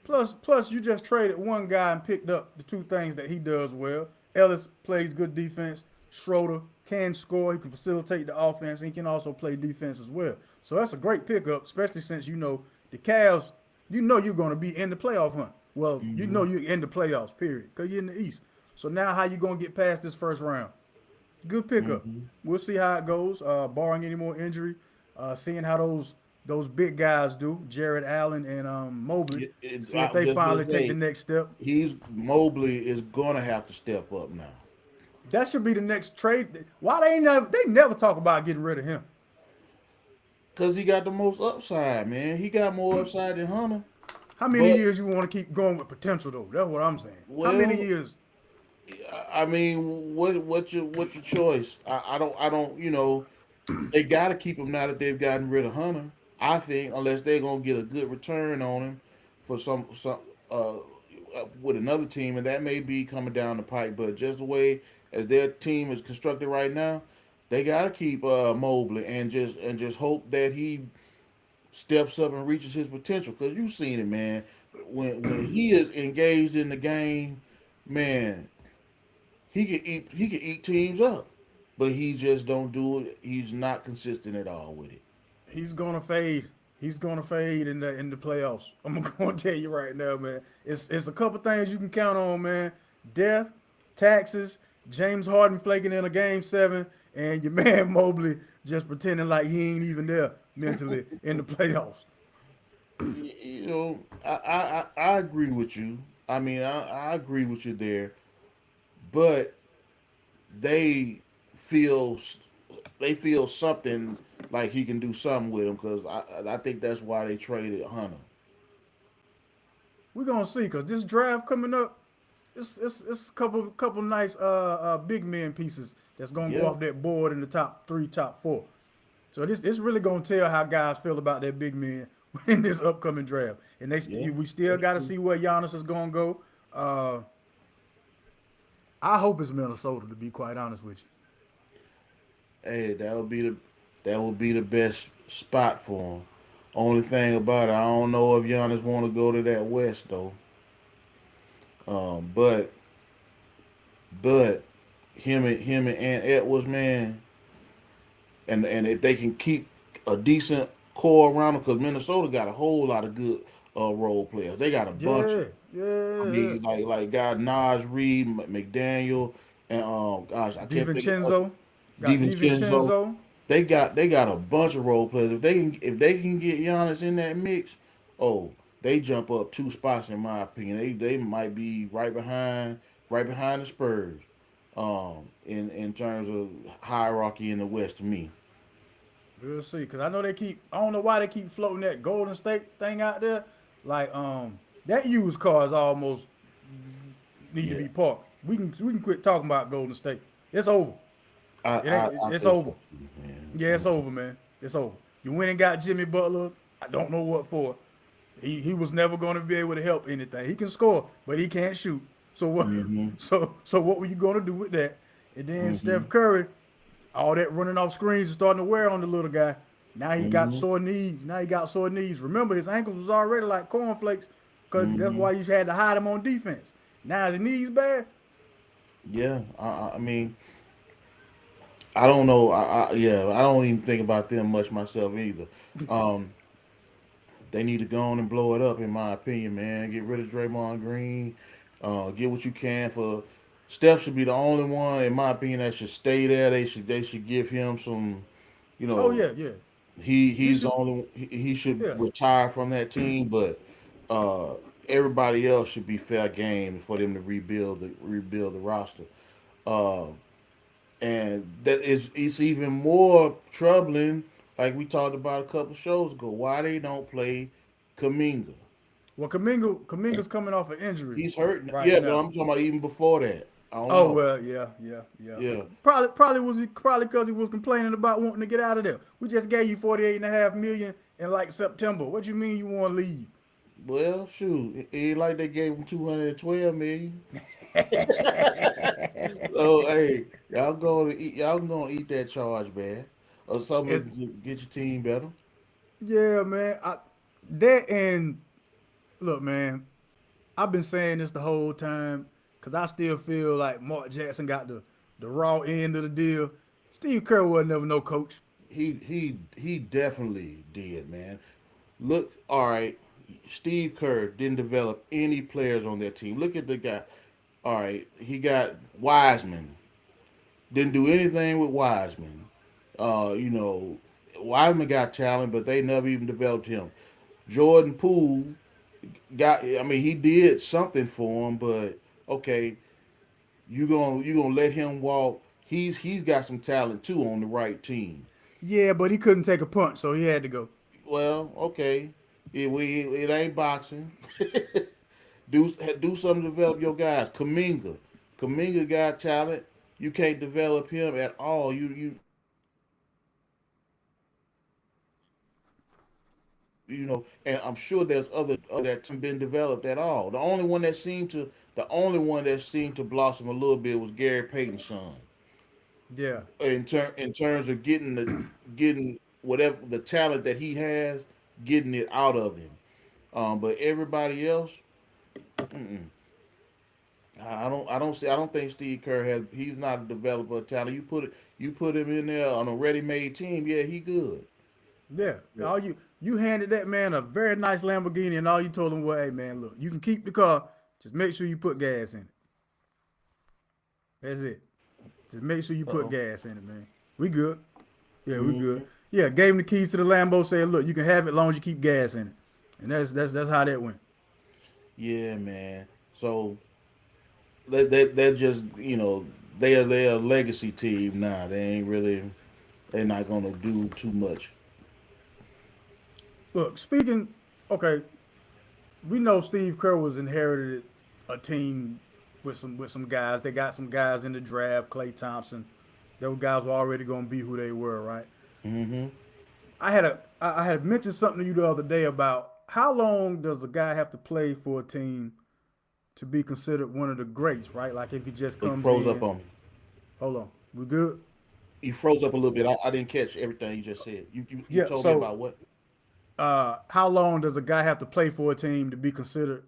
Plus, you just traded one guy and picked up the two things that he does well. Ellis plays good defense. Schroeder can score. He can facilitate the offense. And he can also play defense as well. So that's a great pickup, especially since you know the Cavs. You know you're going to be in the playoff hunt. Well, you know you're in the playoffs, period, because you're in the East. So now, how you going to get past this first round? Good pickup. We'll see how it goes, barring any more injury. Seeing how those big guys do, Jared Allen and Mobley. See if I was they just gonna finally take the say next step. he's Mobley is gonna have to step up now That should be the next trade. Why they never talk about getting rid of him? because he got the most upside, man. He got more upside than Hunter. How many But years you want to keep going with potential though? That's what I'm saying. How many well, years? I mean, what's your choice? I don't. They got to keep him now that they've gotten rid of Hunter. I think unless they're gonna get a good return on him for some uh with another team, and that may be coming down the pipe. But just the way as their team is constructed right now, they got to keep Mobley and just hope that he steps up and reaches his potential. Because you've seen it, man. When he is engaged in the game, man, he can eat teams up, but he just don't do it. He's not consistent at all with it. He's gonna fade. He's gonna fade in the playoffs. I'm gonna tell you right now, man. It's a couple things you can count on, man. Death, taxes, James Harden flaking in a game 7, and your man Mobley just pretending like he ain't even there mentally in the playoffs. I agree with you. I mean, I agree with you there, but they feel they feel something like he can do something with him because I think that's why they traded Hunter. We're gonna see, cause this draft coming up, it's a couple nice big men pieces that's gonna go Yeah, off that board in the top three, top four. So this really gonna tell how guys feel about their big men in this upcoming draft. And yeah, we still that's got to true. see where Giannis is gonna go. Uh, I hope it's Minnesota, to be quite honest with you. Hey, that would be the best spot for him. Only thing about it, I don't know if Giannis want to go to that West though. But but him and Ant Edwards, man, and if they can keep a decent core around them, because Minnesota got a whole lot of good role players. They got a bunch of. Yeah, I yeah. mean, like got Nas Reed, McDaniel, and gosh, I can't think of DiVincenzo got DiVincenzo. DiVincenzo. They got a bunch of role players. If they can get Giannis in that mix, oh, they jump up two spots in my opinion. They might be right behind the Spurs. In terms of hierarchy in the West to me. We'll see, cause I know they keep. I don't know why they keep floating that Golden State thing out there. Like that used car is almost need to Yeah, be parked. We can quit talking about Golden State. It's over. It ain't. I It's think over. so too, man. Yeah, it's over, man. It's over. You went and got Jimmy Butler. I don't know what for. He was never going to be able to help anything. He can score, but he can't shoot. So what? Mm-hmm. So what were you going to do with that? And then Mm-hmm. Steph Curry, all that running off screens is starting to wear on the little guy. Now he got Mm-hmm. sore knees. Now he got sore knees. Remember, his ankles was already like cornflakes, cause that's Mm-hmm. why you had to hide him on defense. Now his knees bad. Yeah, I mean, I don't know. Yeah, I don't even think about them much myself either. Um, they need to go on and blow it up, in my opinion, man. Get rid of Draymond Green. Get what you can for. Steph should be the only one, in my opinion, that should stay there. They should give him some, you Oh know, yeah, yeah. He he's the should. only he should Yeah. retire from that team, but uh, everybody else should be fair game for them to rebuild the roster. Uh, and that is it's even more troubling. Like we talked about a couple shows ago, why they don't play Kaminga. Well, Kaminga's coming off an injury He's hurting. right Yeah, but now. I'm talking about even before that. I don't Oh know. well, yeah, yeah, yeah. Yeah. Probably because he was complaining about wanting to get out of there. We just gave you 48.5 million in like September. What you mean you want to leave? Well, shoot, it ain't like they gave him 212 million. So hey, y'all gonna eat that charge, man, or It, something to get your team better. yeah, man. That and look, man. I've been saying this the whole time because I still feel like Mark Jackson got the raw end of the deal. Steve Kerr was never no coach. He definitely did, man. Look, all right. Steve Kerr didn't develop any players on that team. Look at the guy. All right, he got Wiseman. Didn't do anything with Wiseman. You know, Wiseman got talent, but they never even developed him. Jordan Poole got. I mean, he did something for him, but okay, you gonna let him walk. He's got some talent too on the right team. Yeah, but he couldn't take a punch, so he had to go. Well, okay, it ain't boxing. Do something to develop your guys. Kaminga got talent. You can't develop him at all. You know, and I'm sure there's other that haven't been developed at all. The only one that seemed to blossom a little bit was Gary Payton's son. Yeah, In terms of getting whatever the talent that he has, getting it out of him. But everybody else, I don't think Steve Kerr has. He's not a developer of talent. You put him in there on a ready-made team. Yeah, he good. yeah. Yeah. All you handed that man a very nice Lamborghini, and all you told him was, "Hey, man, look, you can keep the car. Just make sure you put gas in it. That's it. Just make sure you put Uh-oh. gas in it, man. We good. Yeah, we good. Hmm. Yeah, gave him the keys to the Lambo. Said, look, you can have it as long as you keep gas in it, and that's how that went. Yeah, man. So they're just they're a legacy team now. They're not gonna do too much. Look, speaking, okay, we know Steve Kerr was inherited a team with some guys. They got some guys in the draft. Klay Thompson. Those guys were already going to be who they were, right? Mm-hmm. I had mentioned something to you the other day about how long does a guy have to play for a team to be considered one of the greats, right? Like if he just He comes froze up in. on me. Hold on, we good? You froze up a little bit. I didn't catch everything you just said. You Yeah. told me So, about what? how long does a guy have to play for a team to be considered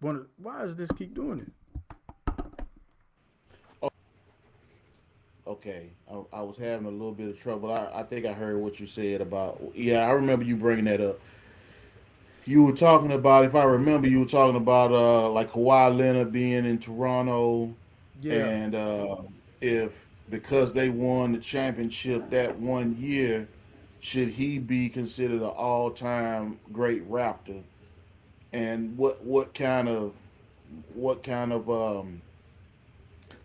one of? Why does this keep doing it? Okay, I was having a little bit of trouble. I think I heard what you said about. Yeah, I remember you bringing that up. You were talking about, if I remember, you were talking about like Kawhi Leonard being in Toronto, Yeah. and if because they won the championship that one year, should he be considered an all-time great Raptor? And what kind of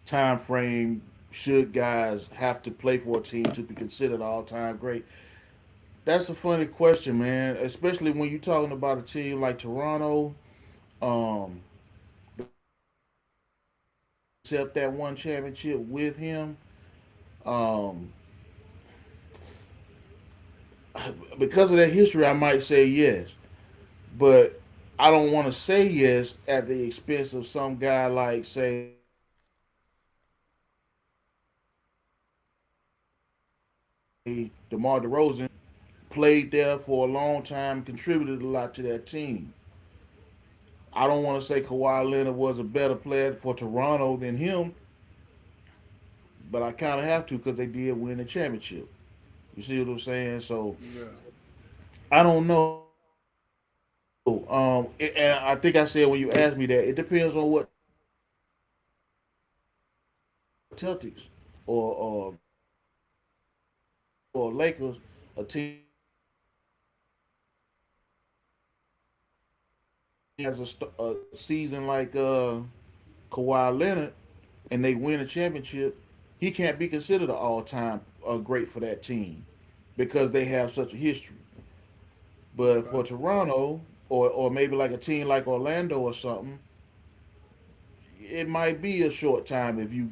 time frame should guys have to play for a team to be considered all-time great? That's a funny question, man. Especially when you're talking about a team like Toronto, um, accept that one championship with him. Um, because of that history, I might say yes, but I don't want to say yes at the expense of some guy like, say, DeMar DeRozan, played there for a long time, contributed a lot to that team. I don't want to say Kawhi Leonard was a better player for Toronto than him, but I kind of have to because they did win the championship. You see what I'm saying? So Yeah. I don't know. And I think I said when you asked me that, it depends on what Celtics or or Lakers, a team has a season like Kawhi Leonard and they win a championship, he can't be considered an all-time great for that team because they have such a history. But for Right. Toronto or maybe like a team like Orlando or something, it might be a short time if you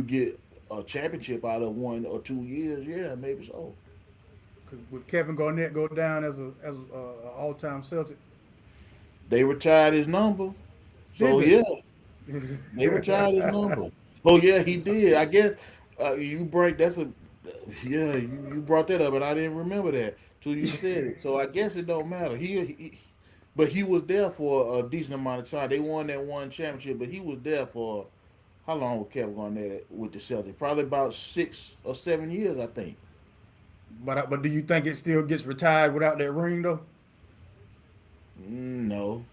get a championship out of 1 or 2 years. Yeah, maybe so. Cause would Kevin Garnett go down as a all time Celtic? They retired his number, Did so they? yeah, they retired his number. Oh yeah, he did. I guess you break. That's a yeah. You brought that up, and I didn't remember that till you said it. So I guess it don't matter. But he was there for a decent amount of time. They won that one championship, but he was there for how long was Kevin Garnett with the Celtics? Probably about 6 or 7 years, I think. But do you think it still gets retired without that ring though? No,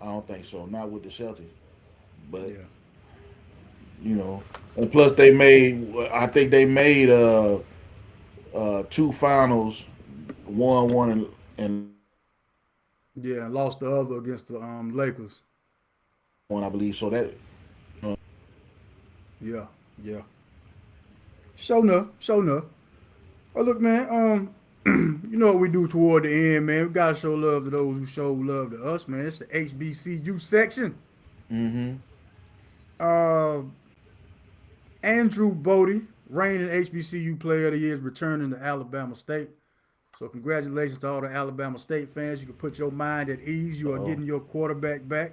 I don't think so. Not with the Celtics, but Yeah. you know, and plus they made. I think they made two finals, won one and Yeah, and lost the other against the Lakers. one, I believe. So that Yeah. Yeah. Show enough. Show enough. Oh look, man. You know what we do toward the end, man. We gotta show love to those who show love to us, man. It's the HBCU section. mm-hmm. Uh, Andrew Bodie, reigning HBCU Player of the Year, is returning to Alabama State. So congratulations to all the Alabama State fans. You can put your mind at ease. You are Oh, getting your quarterback back.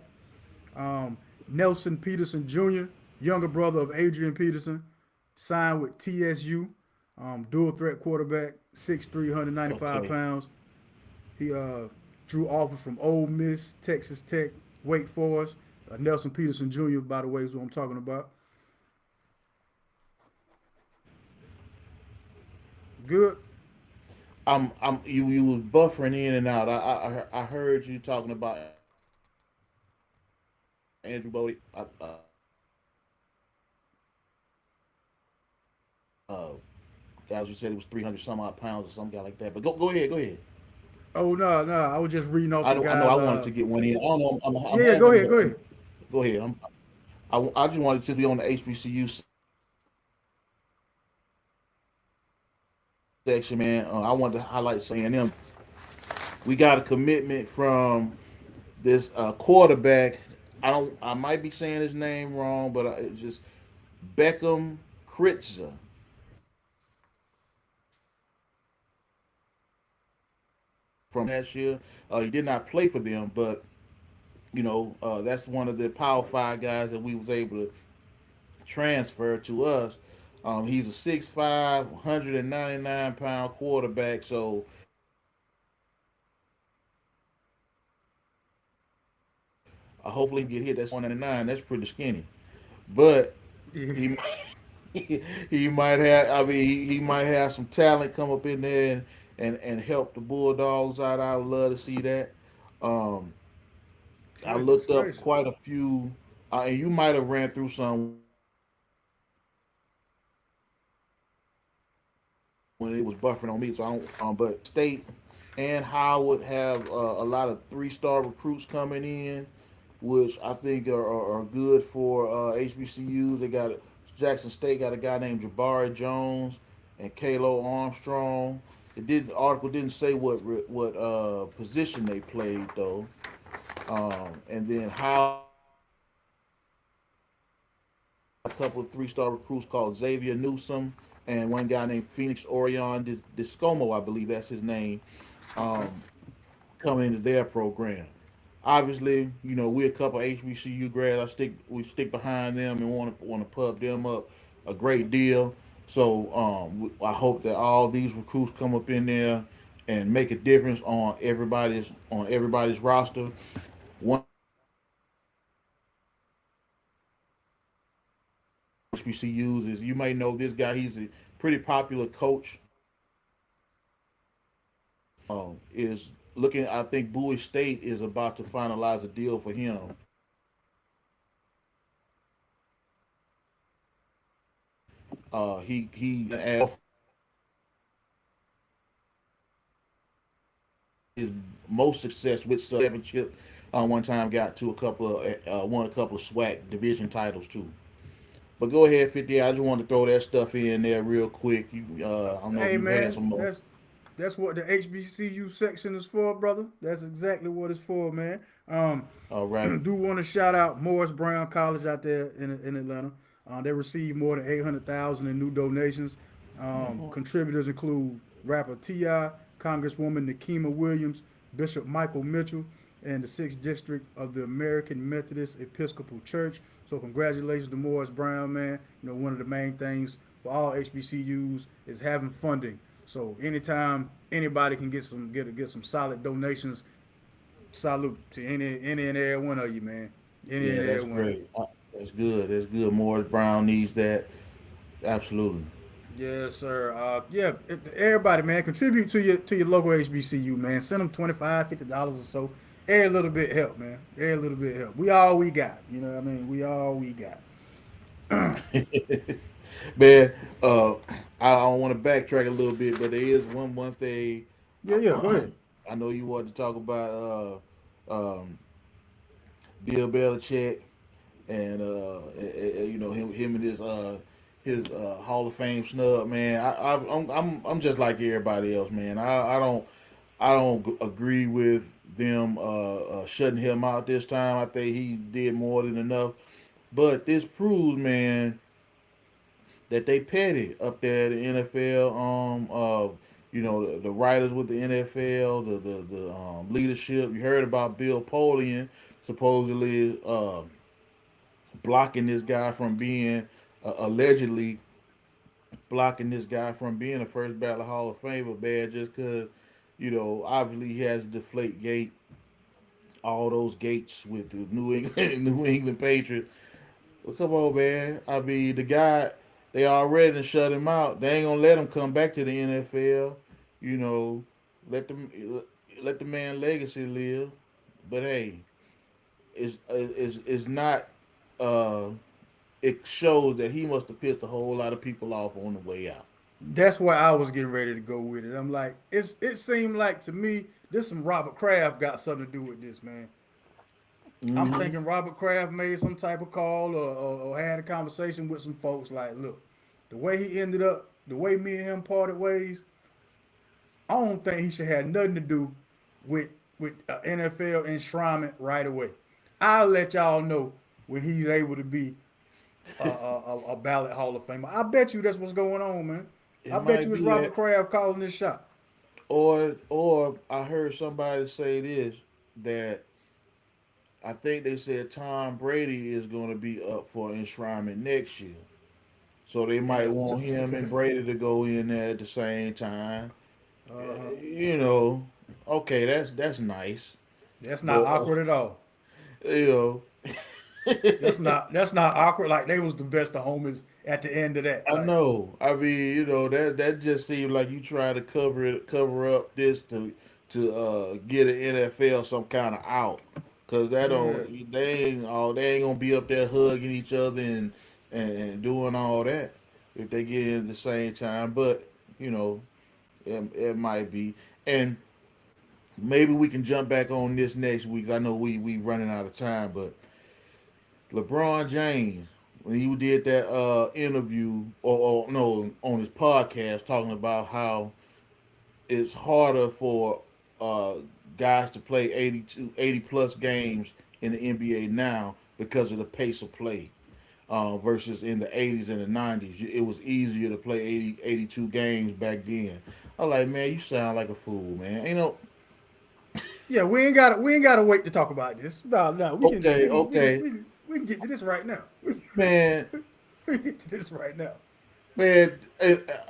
Um, Nelson Peterson Jr., younger brother of Adrian Peterson, signed with TSU. Dual threat quarterback, 6'3", 195 okay. pounds. He drew offers from Ole Miss, Texas Tech, Wake Forest. Nelson Peterson Jr., by the way, is what I'm talking about. Good. You was buffering in and out. I heard you talking about Andrew Bodie. Uh, guys, you said it was 300 some odd pounds or some guy like that. But go ahead, go ahead. Oh no, no, I was just reading off I the don't. I know. I guys. wanted to get one in. I don't know. I'm Yeah, yeah, go having. ahead, go ahead. Go ahead. I just wanted to be on the HBCU section, man. I wanted to highlight saying them. We got a commitment from this quarterback I might be saying his name wrong, but it's just Beckham Kritzer from last year. He did not play for them, but that's one of the Power Five guys that we was able to transfer to us. He's a 6'5", 199-pound quarterback. So hopefully he can get hit. That's 199. That's pretty skinny, but he he might have. I mean, he might have some talent come up in there and help the Bulldogs out. I would love to see that. Um, I Goodness looked up gracious. quite a few, and you might have ran through some when it was buffering on me. So I don't. But State and Howard have a lot of 3-star recruits coming in, which I think are good for HBCUs. They got Jackson State got a guy named Jabari Jones and Kalo Armstrong. The article didn't say what position they played though. And then how a couple of 3-star recruits called Xavier Newsom and one guy named Phoenix Orion Discomo, I believe that's his name, um, coming into their program. Obviously, we're a couple of HBCU grads. We stick behind them and want to pub them up a great deal. So I hope that all these recruits come up in there and make a difference on everybody's roster. One HBCUs is you may know this guy. He's a pretty popular coach. Is looking. I think Bowie State is about to finalize a deal for him. He his most success with seven chip. One time got to a couple of won a couple of SWAC division titles too. But go ahead, 50. I just wanted to throw that stuff in there real quick. I don't know if Hey you had man, some more. that's what the HBCU section is for, brother. That's exactly what it's for, man. All right. Do want to shout out Morris Brown College out there in Atlanta. They received more than 800,000 in new donations. Contributors include rapper Ti, Congresswoman Nikema Williams, Bishop Michael Mitchell, and the sixth district of the American Methodist Episcopal Church. So congratulations to Morris Brown, man. One of the main things for all HBCUs is having funding. So anytime anybody can get some solid donations, salute to any and every one of you, man. Any and Yeah, every that's one of you. great. That's good. That's good. Morris Brown needs that. Absolutely. Yes, sir. Yeah, everybody, man, contribute to your local HBCU, man. Send them $25, $50 or so. Every little bit help, man. Every little bit help. We all we got. You know what I mean? We all we got. Man, I don't want to backtrack a little bit, but there is one thing Yeah, yeah. Go ahead. I know you wanted to talk about Bill Belichick and him and his Hall of Fame snub, man. I'm just like everybody else, man. I don't agree with them shutting him out this time. I think he did more than enough. But this proves, man, that they petty up there at the NFL. The writers with the NFL, the leadership. You heard about Bill Polian supposedly blocking this guy from being allegedly blocking this guy from being a first ballot Hall of Famer, bad just because obviously he has to deflate gate all those gates with the New England New England Patriots. Well, come on, man. I mean, the guy they already done shut him out. They ain't gonna let him come back to the NFL. You know, let them let the man legacy live. But hey, it's not. Uh, it shows that he must have pissed a whole lot of people off on the way out. That's why I was getting ready to go with it. I'm like, it seemed like to me this some Robert Kraft got something to do with this, man. I'm thinking Robert Kraft made some type of call or had a conversation with some folks like, look, the way he ended up, the way me and him parted ways, I don't think he should have nothing to do with NFL enshrinement right away. I'll let y'all know when he's able to be a ballot Hall of Famer. I bet you that's what's going on, man. It I bet might you it's be Robert that, Kraft calling this shot. or I heard somebody say this, that I think they said Tom Brady is going to be up for enshrinement next year. So they might Damn. want him and Brady to go in there at the same time. Uh-huh. You know, okay, that's nice, That's not but awkward at all. you That's not awkward. Like they was the best of homies at the end of that. I Like, know. I mean, that just seems like you try to cover up this to get an NFL some kind of out, cause that yeah, don't they ain't gonna be up there hugging each other and doing all that if they get in at the same time. But you know, it might be, and maybe we can jump back on this next week. I know we running out of time, but LeBron James, when he did that interview or no on his podcast talking about how it's harder for uh, guys to play 80 plus games in the NBA now because of the pace of play versus in the 80s and the 90s. It was easier to play 82 games back then. I'm like, man, you sound like a fool, man. yeah. We ain't got to wait to talk about this. No, we can we Okay, can we can okay, we can, we can get to this right now. man. We can get to this right now. Man,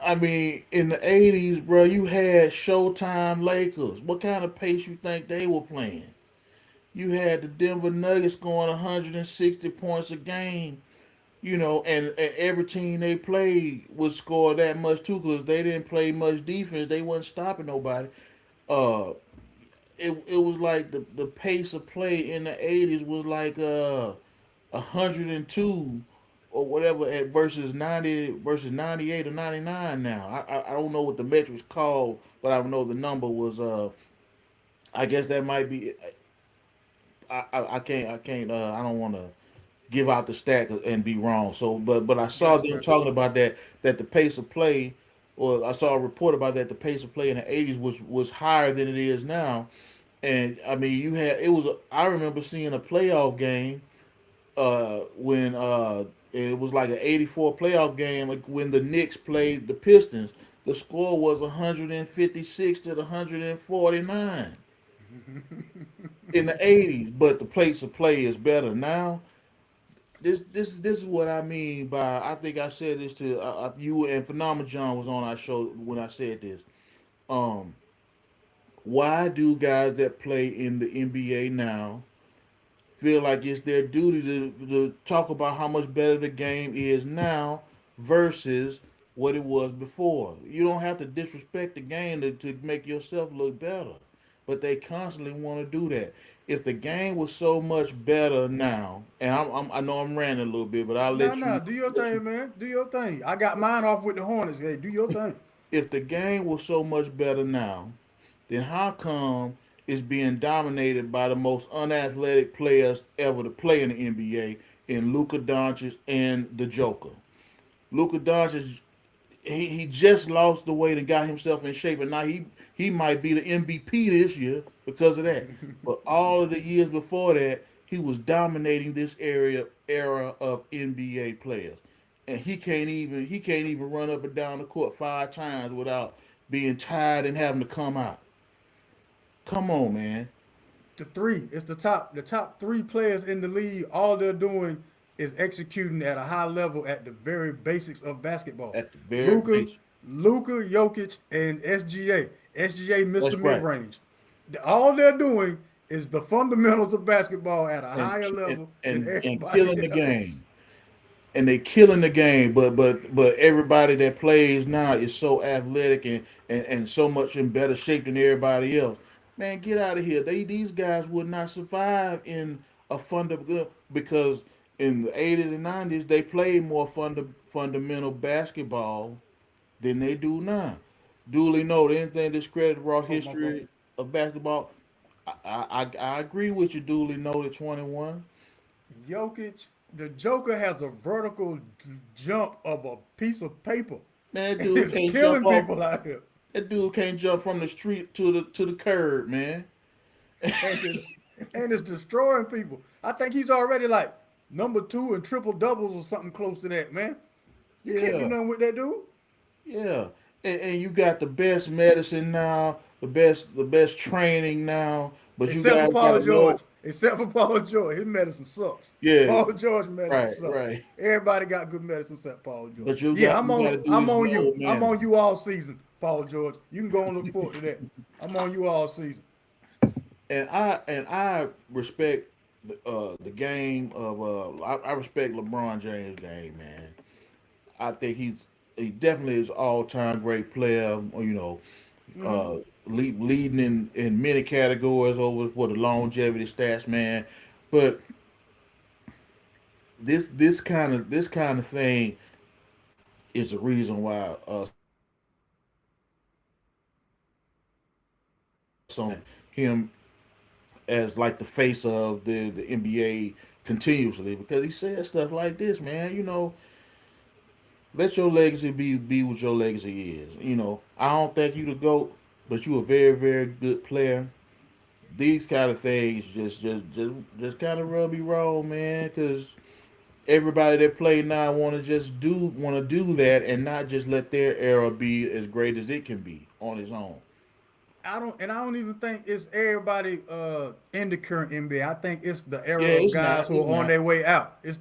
I mean, in the '80s, bro, you had Showtime Lakers. What kind of pace you think they were playing? You had the Denver Nuggets scoring 160 points a game. And every team they played would score that much too, because they didn't play much defense. They wasn't stopping nobody. Uh, it was like the pace of play in the '80s was like 102 or whatever at versus 90 versus 98 or 99 now. I don't know what the metrics called, but I know the number was I guess that might be I can't I don't want to give out the stat and be wrong. So but I saw Gotcha, them gotcha. talking about that the pace of play, or I saw a report about that the pace of play in the '80s was higher than it is now. And I mean, I remember seeing a playoff game when it was like an '84 playoff game, like when the Knicks played the Pistons. The score was 156 to the 149 in the '80s, but the pace of play is better now. This is what I mean by, I think I said this to you, and Phenomenal John was on our show when I said this. Um, why do guys that play in the NBA now feel like it's their duty to talk about how much better the game is now versus what it was before? You don't have to disrespect the game to make yourself look better, but they constantly want to do that. If the game was so much better now, and I know I'm ranting a little bit, but I'll No, let no, you do your let thing, you. man. Do your thing. I got mine off with the Hornets. Hey, do your thing. If the game was so much better now, then how come it's being dominated by the most unathletic players ever to play in the NBA in Luka Doncic and the Joker? Luka Doncic, he just lost the weight and got himself in shape, and now he might be the MVP this year because of that. But all of the years before that, he was dominating this era of NBA players, and he can't even run up and down the court 5 times without being tired and having to come out. Come on, man. The three. It's the top three players in the league. All they're doing is executing at a high level at the very basics of basketball. At the very Luca, base. Luca, Jokic, and SGA. SGA missed the That's mid right. range. All they're doing is the fundamentals of basketball at a And higher and level than and everybody killing the else. game. And they killing the game, but everybody that plays now is so athletic and so much in better shape than everybody else. Man, get out of here. These guys would not survive in a because in the '80s and '90s they played more fundamental basketball than they do now. Duly noted, anything discredit raw Oh, my fault. history of basketball. I agree with you. Duly noted, 21. Jokic, the Joker has a vertical jump of a piece of paper. Man, that And dude it's can't jump killing off. people out here. That dude can't jump from the street to the curb, man. And it's and it's destroying people. I think he's already like number 2 in triple doubles or something close to that, man. You can't do Yeah, nothing with that dude. yeah. And you got the best medicine now, the best training now, but you Except for guys Paul gotta George. know. Except for Paul George. His medicine sucks. Yeah, Paul George medicine right, sucks. right. Everybody got good medicine except Paul George. But you Yeah, got you gotta do I'm this on you. low I'm on management. you all season, Paul George. You can go and look forward to that. I'm on you all season. And I respect the game of I respect LeBron James game, man. I think he definitely is all time great player. Uh, leading in many categories over for the longevity stats, man. But this kind of thing is the reason why some him as like the face of the NBA continuously because he said stuff like this, man. Let your legacy be what your legacy is. I don't think you the GOAT, but you a very, very good player. These kind of things just kind of rub you wrong, man, because everybody that play now want to do that and not just let their era be as great as it can be on its own. I don't even think it's everybody in the current NBA. I think it's the era Yeah, of it's guys not. who It's are on not. their way out. It's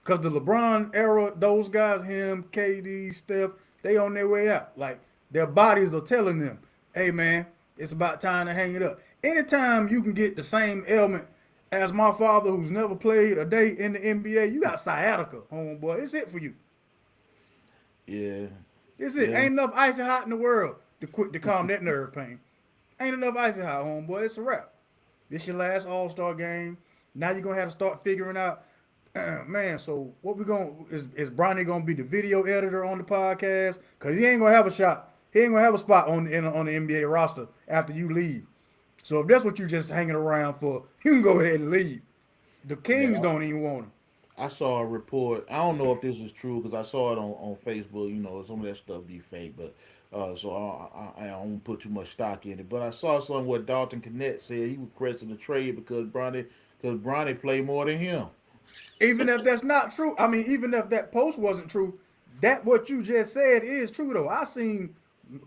because the LeBron era, those guys, him, KD, Steph, they on their way out. Like their bodies are telling them, "Hey man, it's about time to hang it up." Anytime you can get the same ailment as my father, who's never played a day in the NBA, you got sciatica, homeboy. It's it for you. Yeah, It's it. yeah. Ain't enough icy hot in the world to calm that nerve pain. Ain't enough icy hot, homeboy. It's a wrap. This your last All Star game. Now you're gonna have to start figuring out, man. So what we gonna is Bronny gonna be the video editor on the podcast? Cause he ain't gonna have a shot. He ain't gonna have a spot on the NBA roster after you leave. So if that's what you just hanging around for, you can go ahead and leave. The Kings Yeah, don't even want him. I saw a report. I don't know if this is true because I saw it on Facebook. Some of that stuff be fake, but so I don't put too much stock in it. But I saw something where Dalton Connect said he was requesting a trade because Bronny played more than him. Even if that's not true, I mean, even if that post wasn't true, that what you just said is true though. I seen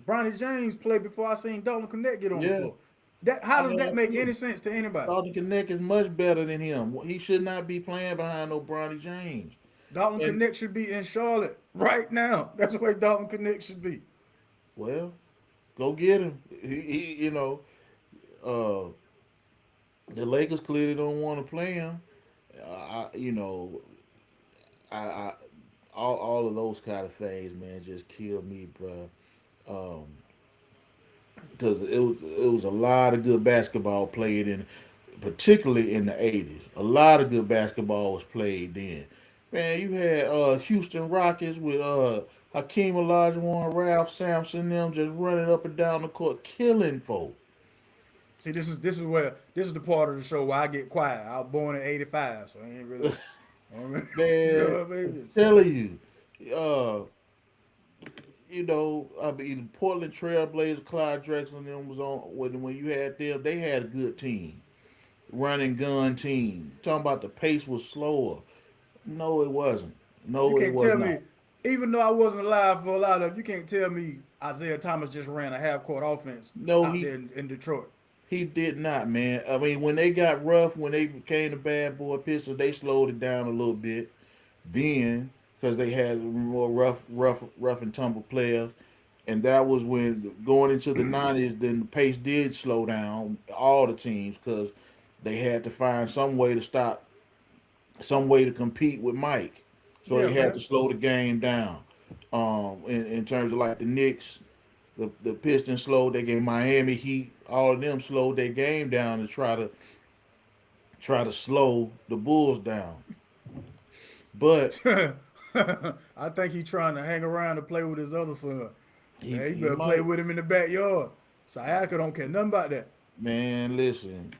Bronny James play before I seen Dalton Connect get on the Yeah, floor. That how I does that have make too. any sense to anybody? Dalton Connect is much better than him. He should not be playing behind no Bronny James. Dalton And Connect should be in Charlotte right now. That's where Dalton Connect should be. well, go get him. Uh, the Lakers clearly don't want to play him. I, you know, I all of those kind of things, man, just kill me, bro. Um, because it was a lot of good basketball played in, particularly in the '80s. A lot of good basketball was played then. Man, you had Houston Rockets with Hakeem Olajuwon, Ralph Sampson, them just running up and down the court, killing folk. See, this is the part of the show where I get quiet. I was born in '85, so I ain't really. I don't really you Man, know what I I'm mean? telling you, I mean, Portland Trailblazers, Clyde Drexler, and them was on when you had them. They had a good team, running gun team. Talking about the pace was slower. No, it wasn't. You No, it can't was tell me, not. even though I wasn't alive for a lot of, you can't tell me Isaiah Thomas just ran a half court offense No, out he there in Detroit. he did not, man. I mean, when they got rough, when they became the bad boy Pistons, they slowed it down a little bit. Then, because they had more rough and tumble players, and that was when going into the '90s. Then the pace did slow down all the teams because they had to find some way to stop, some way to compete with Mike. So Yeah, they had to man. slow the game down. In terms of like the Knicks, the Pistons slowed their game. Miami Heat, all of them slowed their game down to try to slow the Bulls down. But I think he's trying to hang around to play with his other son. he Man, you he better play might. with him in the backyard. Sciatica don't care nothing about that. Man, listen.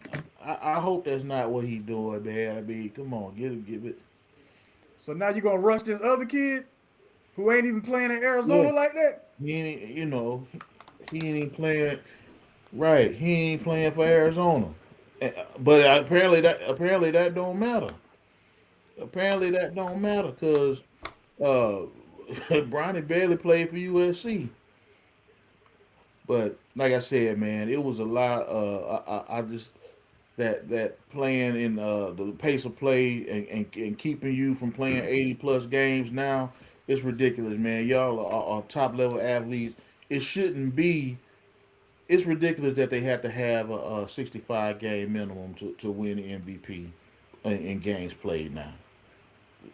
I hope that's not what he's doing, man. I mean, come on, give it. So now you're gonna rush this other kid who ain't even playing in Yeah, Arizona like that? he ain't. He ain't even playing right. He ain't playing for Arizona, But apparently that don't matter. Apparently that don't matter because uh, Bronny barely played for USC. But like I said, man, it was a lot. I just that playing in the pace of play and keeping you from playing 80 plus games now, it's ridiculous, man. Y'all are top level athletes. It shouldn't be. It's ridiculous that they have to have a 65 game minimum to win the MVP in games played now.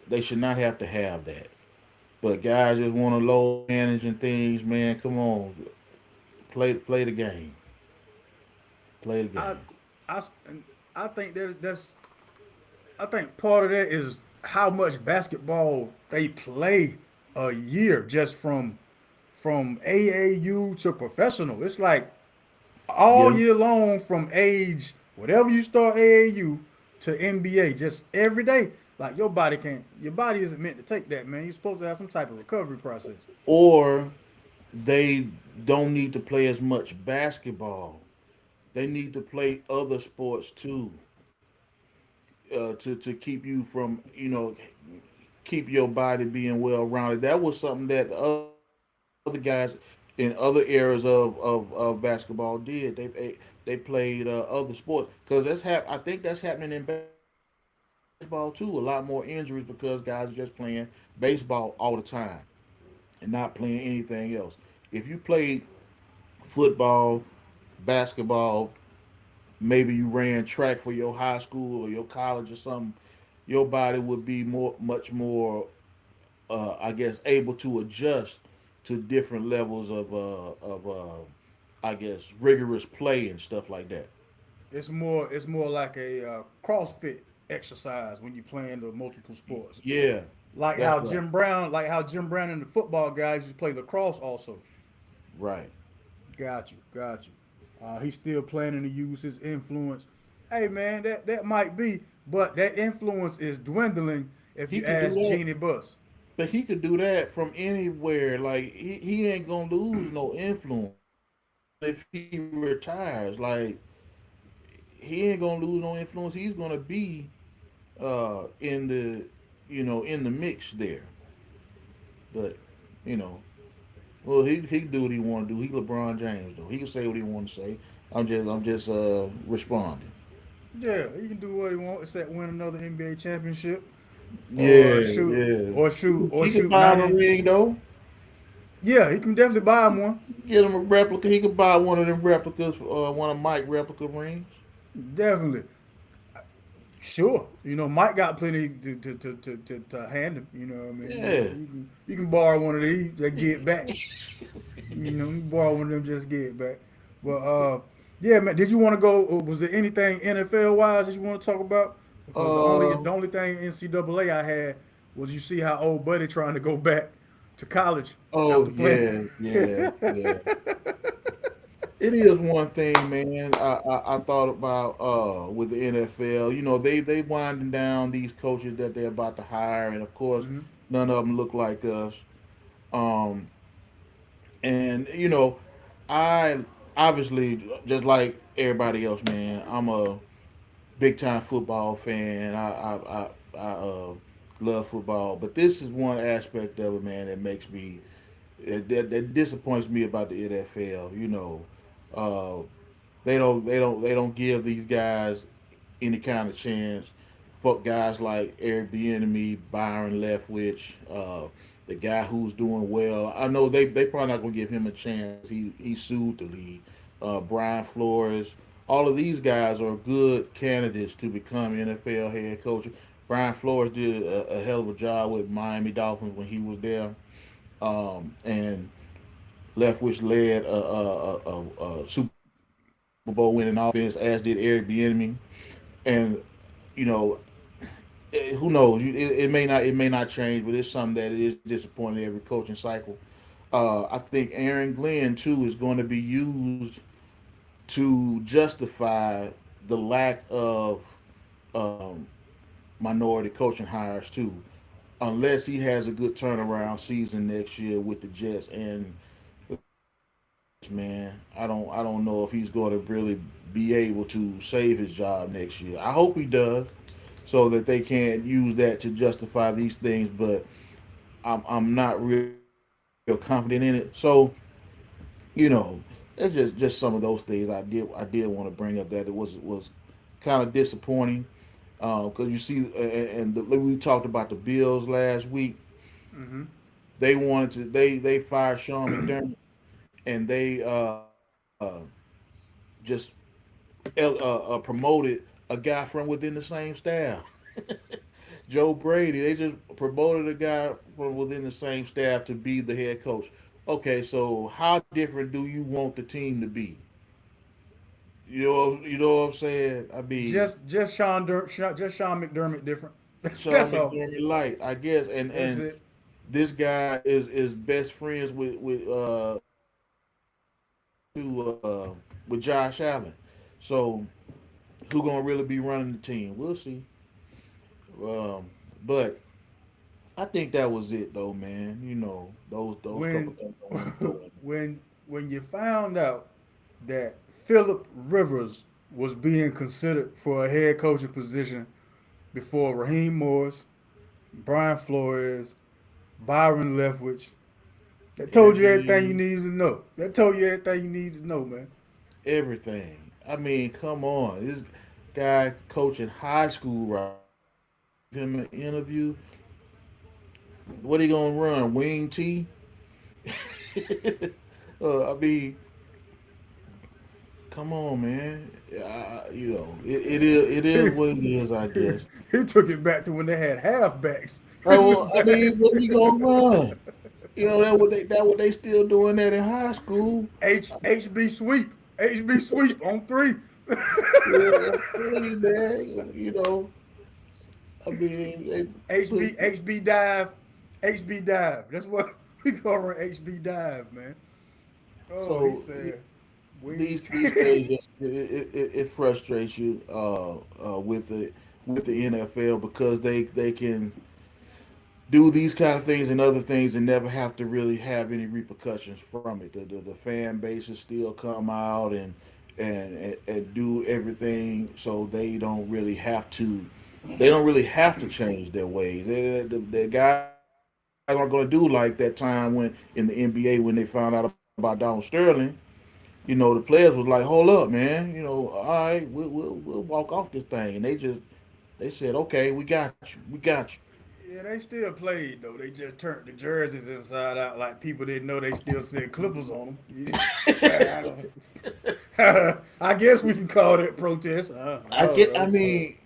They should not have to have that. But guys just want to low manage and things, man. Come on, play the game. Play the I, game. I, s- I think that's. I think part of that is how much basketball they play a year, just from AAU to professional. It's like all Yeah. year long from age whatever you start AAU to NBA, just every day. Like your body isn't meant to take that, man. You're supposed to have some type of recovery process. Or they don't need to play as much basketball. They need to play other sports too, to keep you from keep your body being well rounded. That was something that the other guys in other eras of basketball did. They played other sports because I think that's happening in baseball too. A lot more injuries because guys are just playing baseball all the time and not playing anything else. If you played football, basketball, maybe you ran track for your high school or your college or something, your body would be much more, I guess, able to adjust to different levels I guess, rigorous play and stuff like that. It's more like a CrossFit exercise when you're playing the multiple sports. Yeah, that's right. Like how Jim Brown and the football guys used to play lacrosse also. Right. Got you. He's still planning to use his influence. Hey man, that might be, but that influence is dwindling if He you could do ask that, Jeannie Buss. but he could do that from anywhere. Like he ain't gonna lose no influence if he retires. Like he ain't gonna lose no influence. He's gonna be in the in the mix there. But you know, well he can do what he want to do. He LeBron James though. He can say what he want to say. I'm just responding. Yeah, he can do what he wants except win another NBA championship, or Yeah, shoot, yeah. or shoot, or He could shoot buy him a 90. ring though. Yeah, he can definitely buy him one. Get him a replica. He could buy one of them replicas, one of Mike replica rings. Definitely. Sure. Mike got plenty to hand him. You know what I mean? Yeah. You can borrow one of these, just get it back. You can borrow one of them, just get it back. But yeah, man. Did you want to go? Was there anything NFL wise that you want to talk about? Because the only Uh the only thing NCAA I had was you see how old Buddy trying to go back to college oh after playing. yeah, yeah, yeah. It is one thing, man. I thought about with the NFL. You know, they winding down these coaches that they're about to hire, and of course, Hmm. none of them look like us. Um, and I obviously just like everybody else, man. I'm a big time football fan. I love football, but this is one aspect of it, man, that makes me that disappoints me about the NFL. Uh, they don't give these guys any kind of chance. Fuck guys like Eric Bieniemy, Byron Leftwich, the guy who's doing well. I know they probably not gonna give him a chance. He sued the league. Brian Flores. All of these guys are good candidates to become NFL head coaches. Brian Flores did a hell of a job with Miami Dolphins when he was there, and Leftwich led a Super Bowl winning offense, as did Eric Bieniemy. And you know, who knows? It may not change, but it's something that is disappointing every coaching cycle. I think Aaron Glenn too is going to be used to justify the lack of um, minority coaching hires too, unless he has a good turnaround season next year with the Jets and man, I don't know if he's going to really be able to save his job next year. I hope he does, so that they can't use that to justify these things. But I'm not real confident in it. So you know, it's just some of those things I did want to bring up that it was kind of disappointing because you see, like we talked about the Bills last week. Mm-hmm. They wanted to they fired Sean McDermott and they just promoted a guy from within the same staff. Joe Brady. They just promoted a guy from within the same staff to be the head coach. Okay, so how different do you want the team to be? You know what I'm saying? I mean, Just Sean McDermott different. Sean That's all. McDermott light, I guess, and That's and it. this guy is best friends with Josh Allen. So who gonna really be running the team? We'll see. Um, but I think that was it though, man. You know, those couple When things I want to throw in. when you found out that Philip Rivers was being considered for a head coaching position before Raheem Morris, Brian Flores, Byron Leftwich, that told you everything you Every needed to know. That told you everything you needed to know, man. everything. I mean, come on. This guy coaching high school right him an interview. What he gonna run? Wing T? I mean, come on, man. It is what it is. I guess. He took it back to when they had halfbacks. I mean, what he gonna run? That what they still doing that in high school. HB sweep. HB sweep on three. Yeah, really, man. I mean, they put HB dive. HB dive. That's what we call her HB dive, man. Oh, he so said wing these things it frustrates you with the NFL because they can do these kind of things and other things and never have to really have any repercussions from it. The fan bases still come out and do everything so they don't really have to change their ways. The guys aren't going to do like that time when in the NBA when they found out about Donald Sterling. The players was like, "Hold up, man. All right, we'll walk off this thing." And they said, "Okay, we got you." Yeah, they still played though. They just turned the jerseys inside out like people didn't know they still said Clippers on them. I guess we can call that protest. I get. I mean,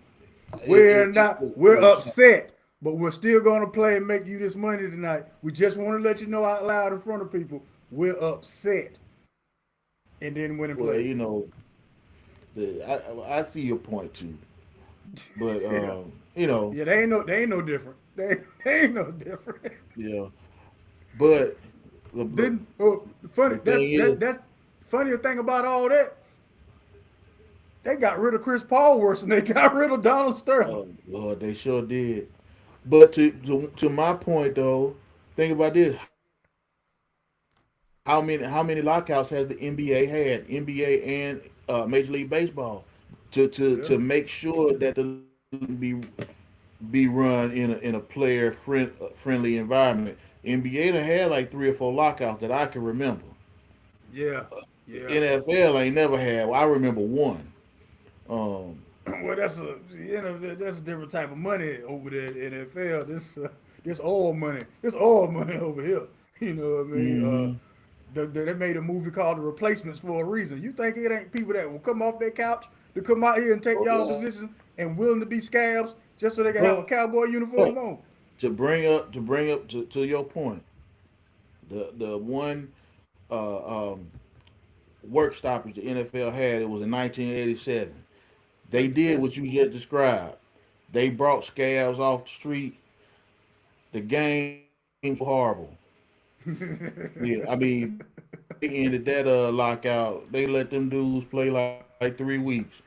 We're it just not. We're was upset, but we're still gonna play and make you this money tonight. We just want to let you know out loud in front of people we're upset, and then went and well, played. I see your point too, but Yeah, yeah. They ain't no different. They ain't no different. yeah, but the Then funny. the thing is, That's funnier thing about all that. They got rid of Chris Paul worse than they got rid of Donald Sterling. oh Lord, they sure did. But to my point though, think about this: how many lockouts has the NBA had? NBA and Major League Baseball to Yeah. make sure that the be be run in a friendly environment. NBA done had like 3 or 4 lockouts that I can remember. Yeah. Yeah. NFL ain't never had. Well, I remember one. Um, Well, that's a different type of money over there in the NFL. This oil money, over here. You know what I mean? mhm. They made a movie called The Replacements for a reason. You think it ain't people that will come off their couch to come out here and take Oh y'all yeah. positions and willing to be scabs just so they can have a But, cowboy uniform but on? to bring up to your point, the one um, work stoppage the NFL had it was in 1987. They did what you just described. They brought scabs off the street. The game was horrible. Yeah, I mean they ended that lockout. They let them dudes play like 3 weeks.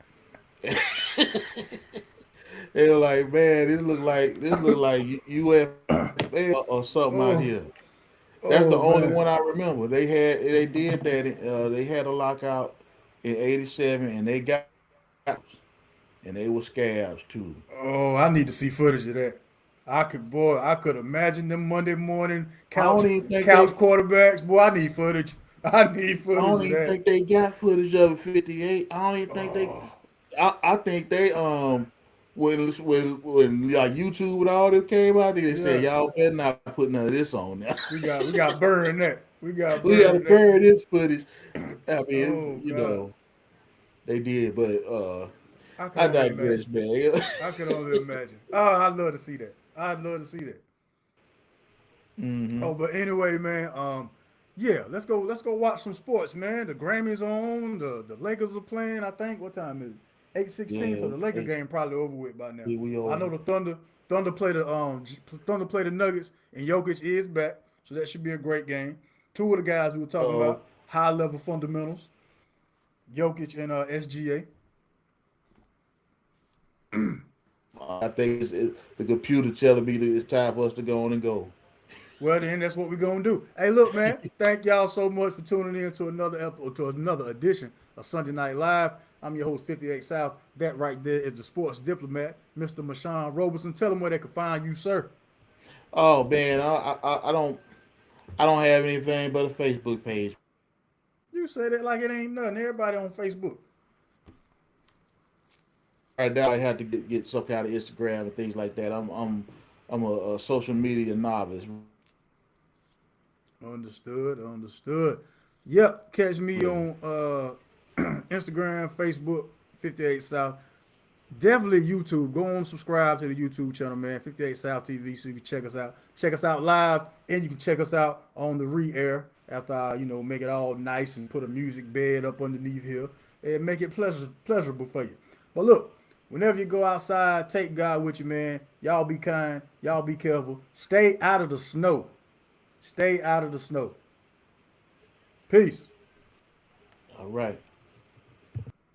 They were like, man, this look like UFL or something out Oh, here. That's the Oh only man. one I remember. They did that. They had a lockout in '87, and they got and they were scabs too. Oh, I need to see footage of that. I could imagine them Monday morning I don't even think couch they. quarterbacks. Boy, I need footage. I need I footage don't of even that. think they got footage of it. '58. I don't even think they. Oh, I think they when like YouTube and all that came out, they said yeah. y'all better not put none of this on now. We got burned that. We got We gotta burned that. bury this footage. I Oh mean, God. they did, but I can I only digress, imagine. man. I can only imagine. Oh, I'd love to see that. I'd love to see that. hmm Oh, but anyway, man. Yeah, let's go. Let's go watch some sports, man. The Grammys on. The Lakers are playing. I think what time is it? 8:16. So Yeah, the Laker hey, game probably over with by now. we I know over. the Thunder play the Thunder play the Nuggets, and Jokic is back, so that should be a great game. Two of the guys we were talking Uh, about, high level fundamentals, Jokic and SGA. I think the computer telling me that it's time for us to go on and go. Well, then that's what we're gonna do. Hey, look, man. Thank y'all so much for tuning in to another episode, to another edition of Sunday Night Live. I'm your host, 58 South. That right there is the sports diplomat, Mr. Mashawn Robertson. Tell them where they can find you, sir. Oh man, I don't have anything but a Facebook page. You say that like it ain't nothing. Everybody on Facebook. Right now, I have to get some kind of Instagram and things like that. I'm a social media novice. Understood. Understood. Yep. Catch me Really. on Instagram, Facebook, 58 South. Definitely YouTube. Go on, subscribe to the YouTube channel, man. 58 South TV, so you can check us out. Check us out live, and you can check us out on the re-air after I, make it all nice and put a music bed up underneath here and make it pleasurable for you. But look, whenever you go outside, take God with you, man. Y'all be kind. Y'all be careful. Stay out of the snow. Stay out of the snow. Peace. All right.